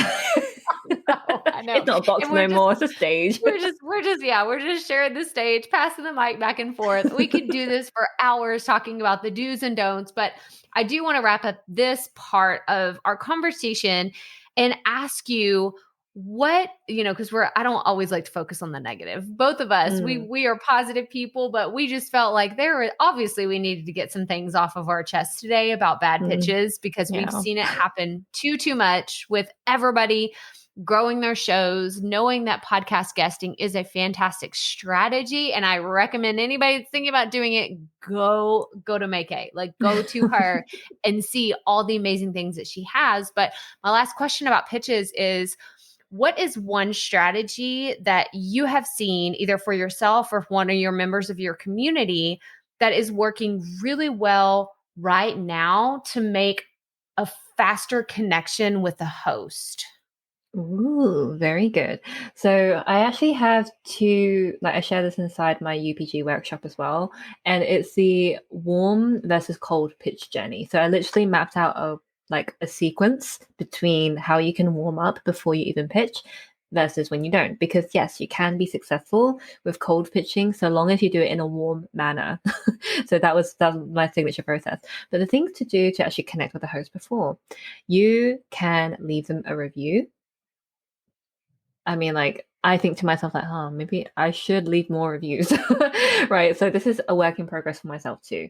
I know. It's not a box And no more, it's a stage. we're just sharing the stage, passing the mic back and forth. We could do this for hours talking about the do's and don'ts, but I do want to wrap up this part of our conversation and ask you because I don't always like to focus on the negative. Both of us, we are positive people, but we just felt like obviously we needed to get some things off of our chest today about bad pitches because we've seen it happen too much with everybody growing their shows, knowing that podcast guesting is a fantastic strategy. And I recommend anybody that's thinking about doing it, go to Mai-kee, like go to her and see all the amazing things that she has. But my last question about pitches is, what is one strategy that you have seen either for yourself or one of your members of your community that is working really well right now to make a faster connection with the host? Ooh, very good. So I actually have two, like I share this inside my UPG workshop as well, and it's the warm versus cold pitch journey. So I literally mapped out a sequence between how you can warm up before you even pitch versus when you don't. Because yes, you can be successful with cold pitching so long as you do it in a warm manner. So that was my signature process. But the things to do to actually connect with the host before, you can leave them a review. I mean, like, I think to myself, like, maybe I should leave more reviews, right? So this is a work in progress for myself too.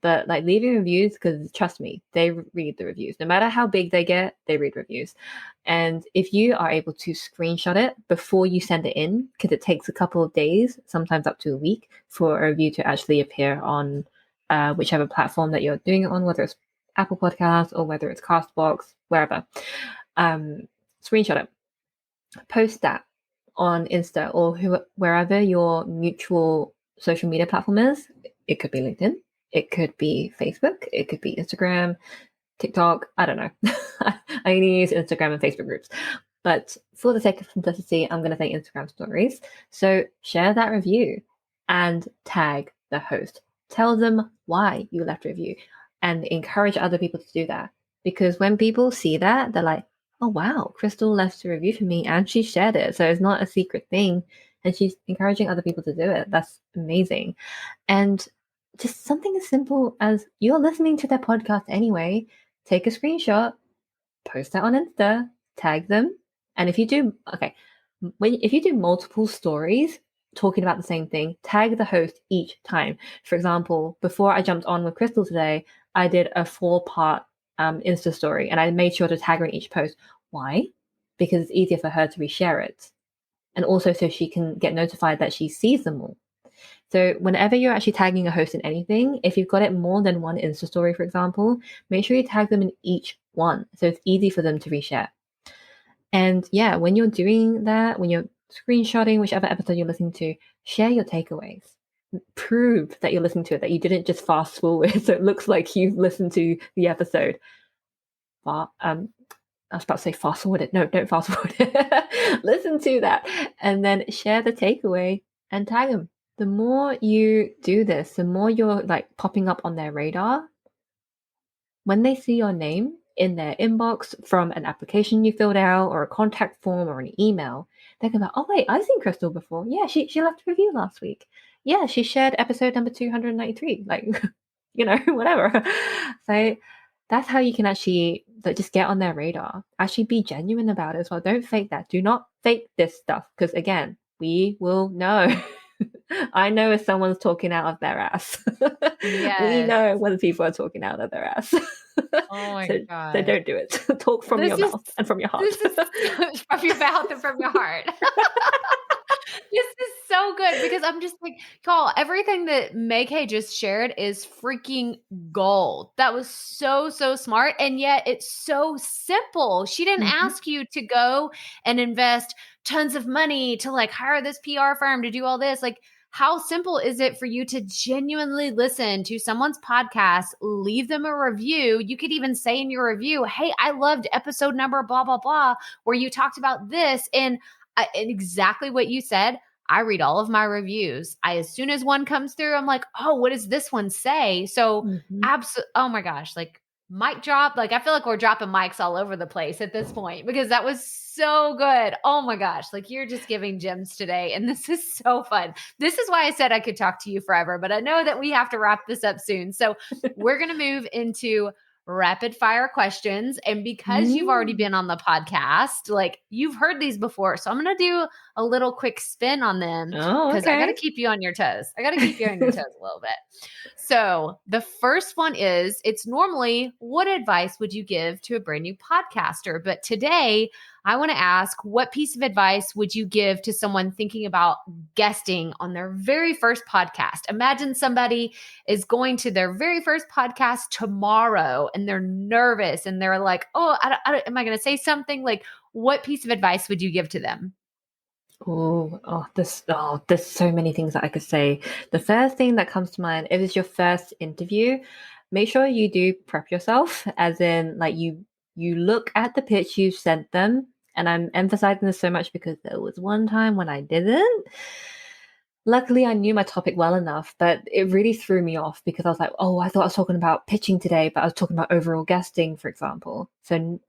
But like leaving reviews, because trust me, they read the reviews. No matter how big they get, they read reviews. And if you are able to screenshot it before you send it in, because it takes a couple of days, sometimes up to a week, for a review to actually appear on whichever platform that you're doing it on, whether it's Apple Podcasts or whether it's Castbox, wherever. Screenshot it. Post that on Insta or wherever your mutual social media platform is. It could be LinkedIn, it could be Facebook, it could be Instagram, TikTok. I don't know. I only use Instagram and Facebook groups. But for the sake of simplicity, I'm going to say Instagram stories. So share that review and tag the host. Tell them why you left a review and encourage other people to do that. Because when people see that, they're like, oh, wow, Crystal left a review for me and she shared it. So it's not a secret thing. And she's encouraging other people to do it. That's amazing. And just something as simple as you're listening to their podcast anyway, take a screenshot, post that on Insta, tag them. And if you do, if you do multiple stories talking about the same thing, tag the host each time. For example, before I jumped on with Crystal today, I did a 4-part Insta story and I made sure to tag her in each post. Why? Because it's easier for her to reshare it. And also so she can get notified that she sees them all. So whenever you're actually tagging a host in anything, if you've got it more than one Insta story, for example, make sure you tag them in each one. So it's easy for them to reshare. And yeah, when you're doing that, when you're screenshotting whichever episode you're listening to, share your takeaways. Prove that you're listening to it, that you didn't just fast forward so it looks like you've listened to the episode. I was about to say fast forward it. No, don't fast forward it. Listen to that and then share the takeaway and tag them. The more you do this, the more you're like popping up on their radar. When they see your name in their inbox from an application you filled out or a contact form or an email, they can be like, oh wait, I've seen Crystal before. Yeah, she left a review last week. yeah, she shared episode number 293, like, whatever. So that's how you can actually like, just get on their radar. Actually be genuine about it as well. Don't fake that. Do not fake this stuff because, again, we will know. I know if someone's talking out of their ass. We Yes. know when people are talking out of their ass. Oh my So gosh. don't do it. Talk from This your is mouth and from your heart. this is from your mouth and from your heart. This is so good because I'm just like, y'all, everything that Mai-kee just shared is freaking gold. That was so, so smart. And yet it's so simple. She didn't Mhm. ask you to go and invest tons of money to like hire this PR firm to do all this. Like, how simple is it for you to genuinely listen to someone's podcast, leave them a review? You could even say in your review, hey, I loved episode number blah, blah, blah, where you talked about this. And exactly what you said. I read all of my reviews. As soon as one comes through, I'm like, oh, what does this one say? So, Mhm. oh my gosh, like mic drop. Like I feel like we're dropping mics all over the place at this point because that was so good. Oh my gosh, like you're just giving gems today, and this is so fun. This is why I said I could talk to you forever, but I know that we have to wrap this up soon. So we're gonna move into rapid fire questions. And because you've already Mm. been on the podcast, like you've heard these before. So I'm going to do a little quick spin on them Oh, because I got to okay. keep you on your toes. I got to keep you on your toes a little bit. So the first one is it's normally what advice would you give to a brand new podcaster? But today I want to ask what piece of advice would you give to someone thinking about guesting on their very first podcast? Imagine somebody is going to their very first podcast tomorrow and they're nervous and they're like, oh, am I going to say something? Like, what piece of advice would you give to them? There's so many things that I could say. The first thing that comes to mind, if it's your first interview, make sure you do prep yourself, as in like you look at the pitch you sent them. And I'm emphasizing this so much because there was one time when I didn't. Luckily, I knew my topic well enough, but it really threw me off because I was like, oh, I thought I was talking about pitching today, but I was talking about overall guesting, for example. So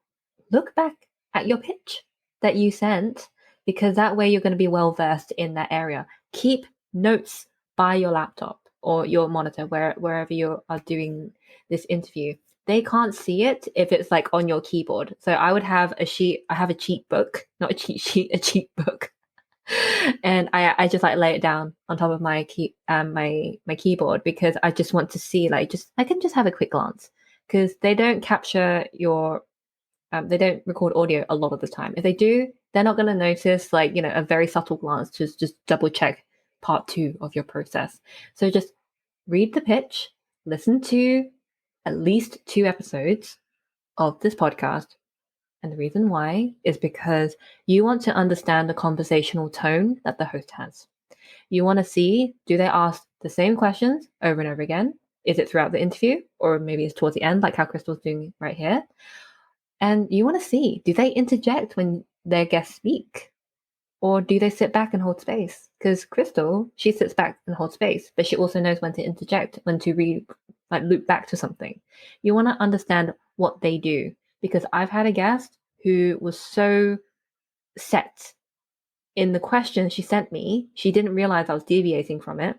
look back at your pitch that you sent because that way you're going to be well versed in that area. Keep notes by your laptop or your monitor wherever you are doing this interview. They can't see it if it's like on your keyboard. So I would have a sheet. I have a cheat book, not a cheat sheet, a cheat book. And I just like lay it down on top of my my keyboard because I just want to see I can just have a quick glance because they don't capture your they don't record audio a lot of the time. If they do, they're not going to notice a very subtle glance to just double check part 2 of your process. So just read the pitch, listen to at least 2 episodes of this podcast. And the reason why is because you want to understand the conversational tone that the host has. You want to see, do they ask the same questions over and over again? Is it throughout the interview? Or maybe it's towards the end, like how Crystal's doing right here? And you want to see, do they interject when their guests speak? Or do they sit back and hold space? Because Crystal, she sits back and holds space, but she also knows when to interject, when to loop back to something. You want to understand what they do. Because I've had a guest who was so set in the question she sent me, she didn't realize I was deviating from it.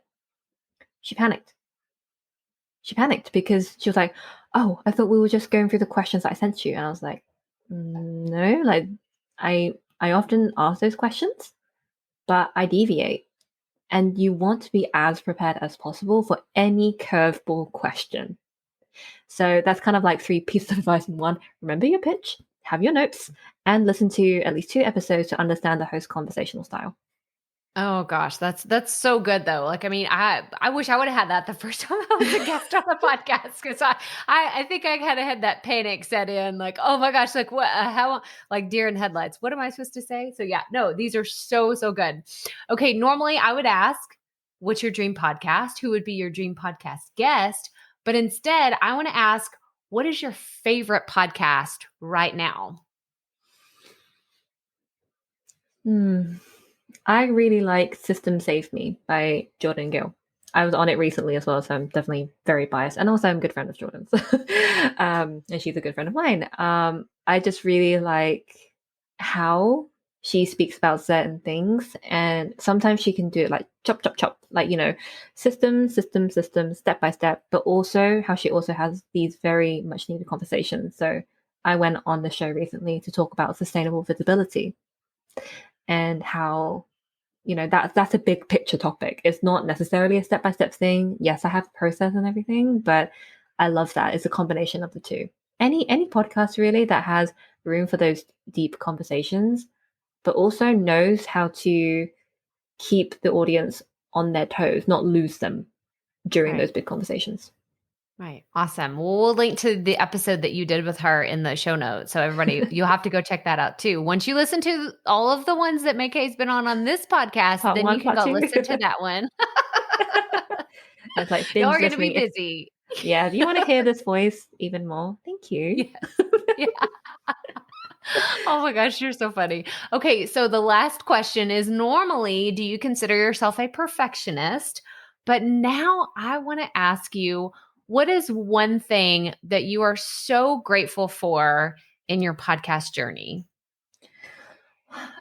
She panicked. She panicked because she was like, oh, I thought we were just going through the questions that I sent you. And I was like, no, like I often ask those questions, but I deviate. And you want to be as prepared as possible for any curveball question. So that's kind of like 3 pieces of advice in one. Remember your pitch, have your notes, and listen to at least 2 episodes to understand the host conversational style. Oh gosh, that's so good though. Like, I mean, I wish I would have had that the first time I was a guest on the podcast because I think I kind of had that panic set in. Like, oh my gosh, like what? How? Like deer in headlights. What am I supposed to say? So yeah, no, these are so so good. Okay, normally I would ask, what's your dream podcast? Who would be your dream podcast guest? But instead, I want to ask, what is your favorite podcast right now? I really like System Save Me by Jordan Gill. I was on it recently as well, so I'm definitely very biased. And also I'm a good friend of Jordan's. And she's a good friend of mine. I just really like how she speaks about certain things, and sometimes she can do it like chop, chop, chop, like, system, step by step, but also how she also has these very much needed conversations. So I went on the show recently to talk about sustainable visibility and how, that's a big picture topic. It's not necessarily a step by step thing. Yes, I have a process and everything, but I love that. It's a combination of the two. Any podcast really that has room for those deep conversations, but also knows how to keep the audience on their toes, not lose them during those big conversations. Right. Awesome. Well, we'll link to the episode that you did with her in the show notes. So everybody, you'll have to go check that out too. Once you listen to all of the ones that Mai-kee's been on this podcast, Part then one, you can part go two. listen to that one. It's like Y'all binge are going to be listening. busy. Yeah. If you want to hear this voice even more, thank you. Yes. Yeah. Oh my gosh, you're so funny. Okay, so the last question is, normally, do you consider yourself a perfectionist? But now I want to ask you, what is one thing that you are so grateful for in your podcast journey?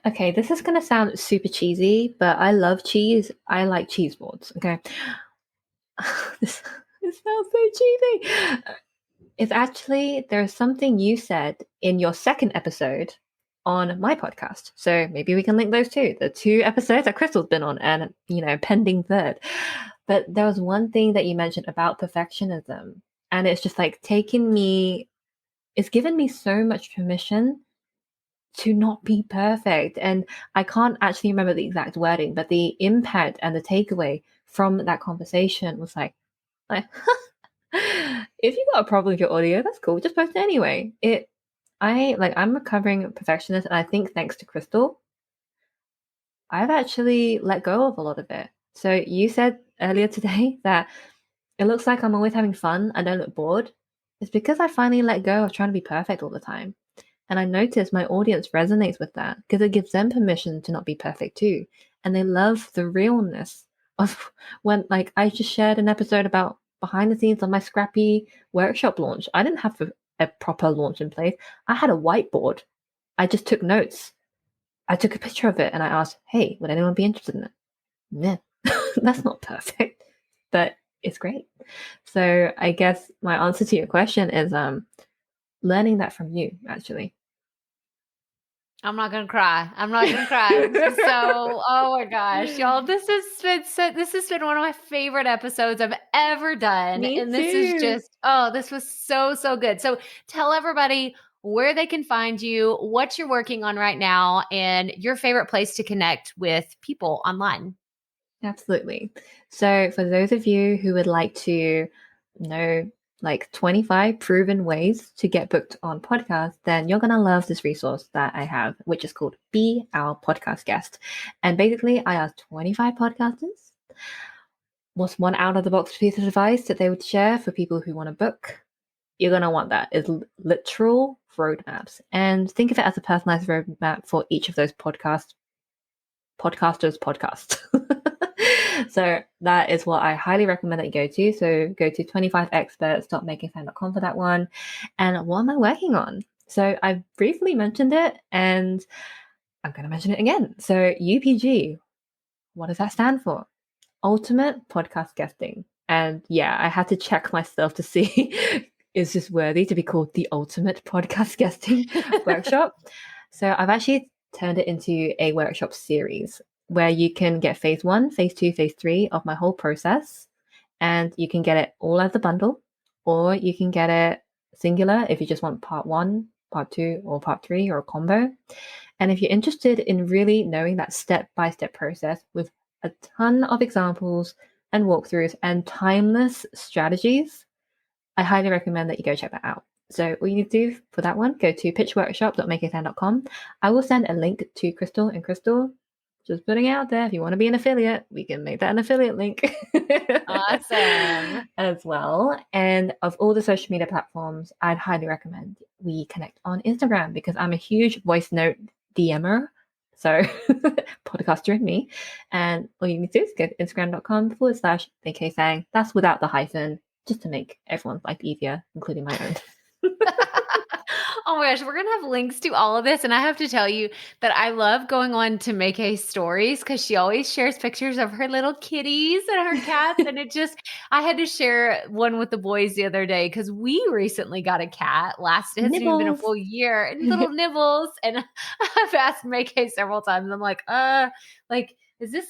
Okay, this is going to sound super cheesy, but I love cheese. I like cheese boards. Okay. This sounds so cheesy. It's actually, there's something you said in your second episode on my podcast. So maybe we can link those two. The two episodes that Crystal's been on and, pending third. But there was one thing that you mentioned about perfectionism. And it's just like it's given me so much permission to not be perfect. And I can't actually remember the exact wording, but the impact and the takeaway from that conversation was like if you got a problem with your audio, that's cool. Just post it anyway. I'm a recovering perfectionist, and I think thanks to Crystal, I've actually let go of a lot of it. So you said earlier today that it looks like I'm always having fun. I don't look bored. It's because I finally let go of trying to be perfect all the time. And I notice my audience resonates with that because it gives them permission to not be perfect too. And they love the realness of when, like, I just shared an episode about behind the scenes on my scrappy workshop launch. I didn't have a proper launch in place. I had a whiteboard. I just took notes. I took a picture of it and I asked, hey, would anyone be interested in it? Yeah, that's not perfect, but it's great. So I guess my answer to your question is learning that from you, actually. I'm not gonna cry. I'm not gonna cry. Oh my gosh, y'all! This has been one of my favorite episodes I've ever done, Me and this is too. just this was so good. So tell everybody where they can find you, what you're working on right now, and your favorite place to connect with people online. Absolutely. So for those of you who would like to know like 25 proven ways to get booked on podcasts, then you're going to love this resource that I have, which is called Be Our Podcast Guest. And basically, I asked 25 podcasters what's one out of the box piece of advice that they would share for people who want to book. You're going to want that. It's literal roadmaps. And think of it as a personalized roadmap for each of those podcasters' podcasts. So that is what I highly recommend that you go to. So go to 25experts.makeitsound.com for that one. And what am I working on? So I've briefly mentioned it and I'm going to mention it again. So UPG, what does that stand for? Ultimate Podcast Guesting. And yeah, I had to check myself to see is this worthy to be called the Ultimate Podcast Guesting Workshop? So I've actually turned it into a workshop series where you can get phase 1, phase 2, phase 3 of my whole process. And you can get it all as a bundle, or you can get it singular if you just want part 1, part 2, or part 3, or a combo. And if you're interested in really knowing that step-by-step process with a ton of examples and walkthroughs and timeless strategies, I highly recommend that you go check that out. So all you need to do for that one, go to pitchworkshop.makeitsound.com. I will send a link to Crystal, and Crystal, just putting it out there, if you want to be an affiliate, we can make that an affiliate link. Awesome. As well. And of all the social media platforms, I'd highly recommend we connect on Instagram because I'm a huge voice note DMer. So podcaster and me. And all you need to do is go to instagram.com/Mai-kee Tsang. That's without the hyphen, just to make everyone's life easier, including my own. Oh my gosh, we're going to have links to all of this. And I have to tell you that I love going on to Mai-kee's stories because she always shares pictures of her little kitties and her cats. And I had to share one with the boys the other day because we recently got a cat. It hasn't even been a Nibbles. full year, and little Nibbles. And I've asked Mai-ke several times. I'm like, is this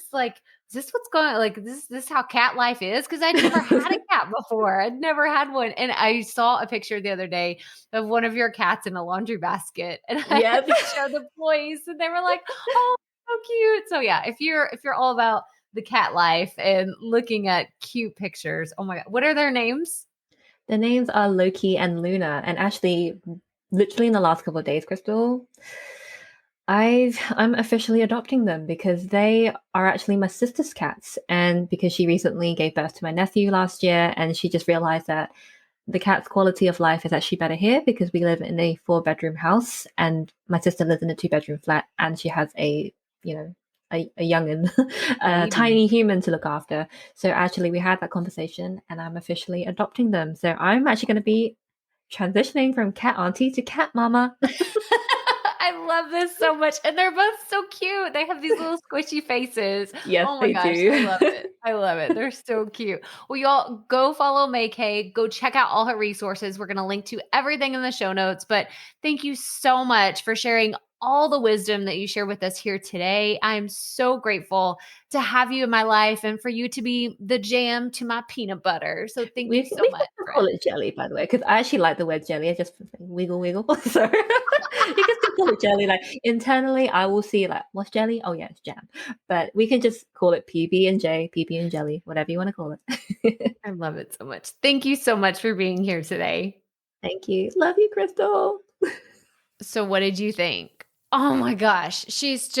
what's going on? Like, this how cat life is? Because I never had a cat before. I'd never had one. And I saw a picture the other day of one of your cats in a laundry basket. And I had Yep. to show the boys, and they were like, oh, so cute. So yeah, if you're all about the cat life and looking at cute pictures, oh my God, what are their names? The names are Loki and Luna. And actually, literally in the last couple of days, Crystal, I'm officially adopting them because they are actually my sister's cats. And because she recently gave birth to my nephew last year, and she just realized that the cat's quality of life is actually better here because we live in a 4-bedroom house, and my sister lives in a 2-bedroom flat, and she has a youngin, a tiny human to look after. So actually, we had that conversation, and I'm officially adopting them. So I'm actually going to be transitioning from cat auntie to cat mama. I love this so much. And they're both so cute. They have these little squishy faces. Yes, Oh my they gosh. do. I love it. I love it. They're so cute. Well, y'all go follow Mai-ke. Go check out all her resources. We're going to link to everything in the show notes. But thank you so much for sharing all the wisdom that you share with us here today. I'm so grateful to have you in my life and for you to be the jam to my peanut butter. So thank you so We much. can call it jelly, by the way, because I actually like the word jelly. I just wiggle. So you can still call it jelly. Like internally, I will see like, what's jelly? Oh yeah, it's jam. But we can just call it PB&J, PB and jelly, whatever you want to call it. I love it so much. Thank you so much for being here today. Thank you. Love you, Crystal. So what did you think? Oh my gosh. She's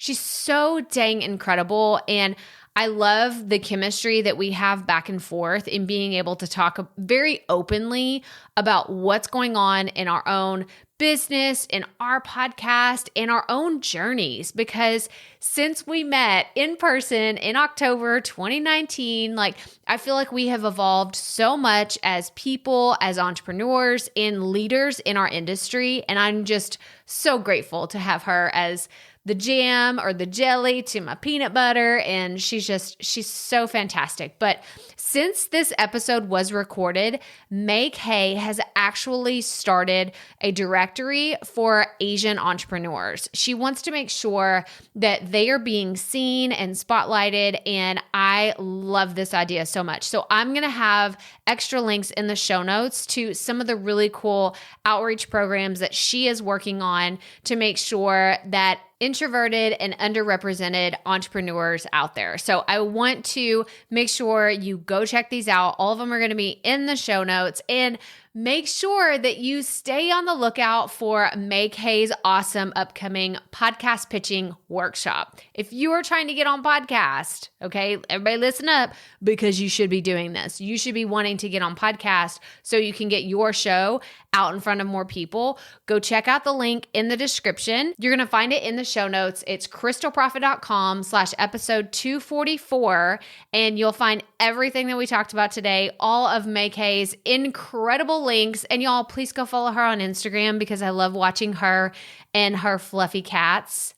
so dang incredible. And I love the chemistry that we have back and forth in being able to talk very openly about what's going on in our own business, in our podcast, in our own journeys. Because since we met in person in October 2019, like I feel like we have evolved so much as people, as entrepreneurs, and leaders in our industry. And I'm just so grateful to have her as the jam or the jelly to my peanut butter. And she's so fantastic. But since this episode was recorded, Mai-ke has actually started a directory for Asian entrepreneurs. She wants to make sure that they are being seen and spotlighted. And I love this idea so much. So I'm going to have extra links in the show notes to some of the really cool outreach programs that she is working on to make sure that introverted and underrepresented entrepreneurs out there. So I want to make sure you go check these out. All of them are going to be in the show notes, and make sure that you stay on the lookout for Mai-ke's awesome upcoming podcast pitching workshop. If you are trying to get on podcast, okay, everybody listen up, because you should be doing this. You should be wanting to get on podcast so you can get your show out in front of more people. Go check out the link in the description. You're going to find it in the show notes. It's crystalprofit.com/episode 244. And you'll find everything that we talked about today, all of Mai-ke's incredible links. And y'all, please go follow her on Instagram because I love watching her and her fluffy cats.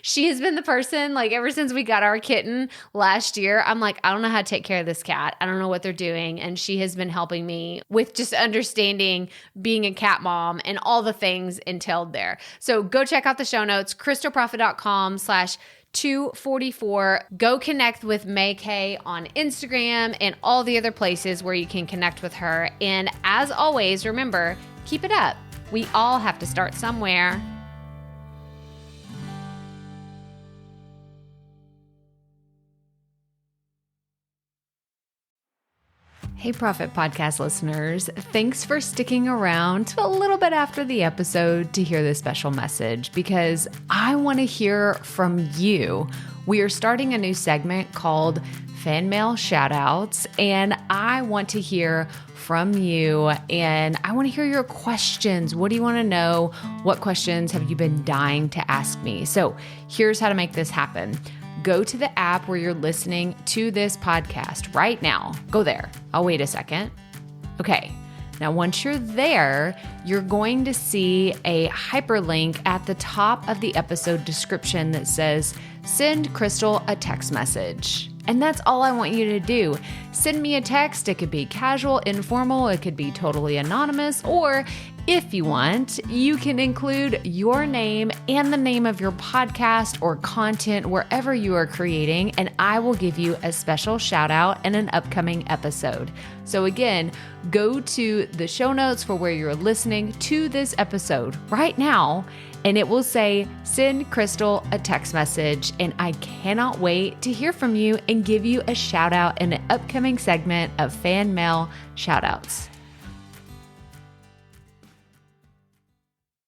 She has been the person, like ever since we got our kitten last year, I'm like, I don't know how to take care of this cat. I don't know what they're doing. And she has been helping me with just understanding being a cat mom and all the things entailed there. So go check out the show notes, crystalprofit.com/244. Go connect with Mai-ke on Instagram and all the other places where you can connect with her. And as always, remember, keep it up. We all have to start somewhere. Hey, Profit Podcast listeners. Thanks for sticking around to a little bit after the episode to hear this special message, because I want to hear from you. We are starting a new segment called Fan Mail Shoutouts, and I want to hear from you, and I want to hear your questions. What do you want to know? What questions have you been dying to ask me? So here's how to make this happen. Go to the app where you're listening to this podcast right now. Go there. I'll wait a second. Okay. Now, once you're there, you're going to see a hyperlink at the top of the episode description that says, send Crystal a text message. And that's all I want you to do. Send me a text. It could be casual, informal. It could be totally anonymous. Or if you want, you can include your name and the name of your podcast or content wherever you are creating, and I will give you a special shout out in an upcoming episode. So again, go to the show notes for where you're listening to this episode right now, and it will say, send Crystal a text message. And I cannot wait to hear from you and give you a shout out in an upcoming segment of Fan Mail Shoutouts.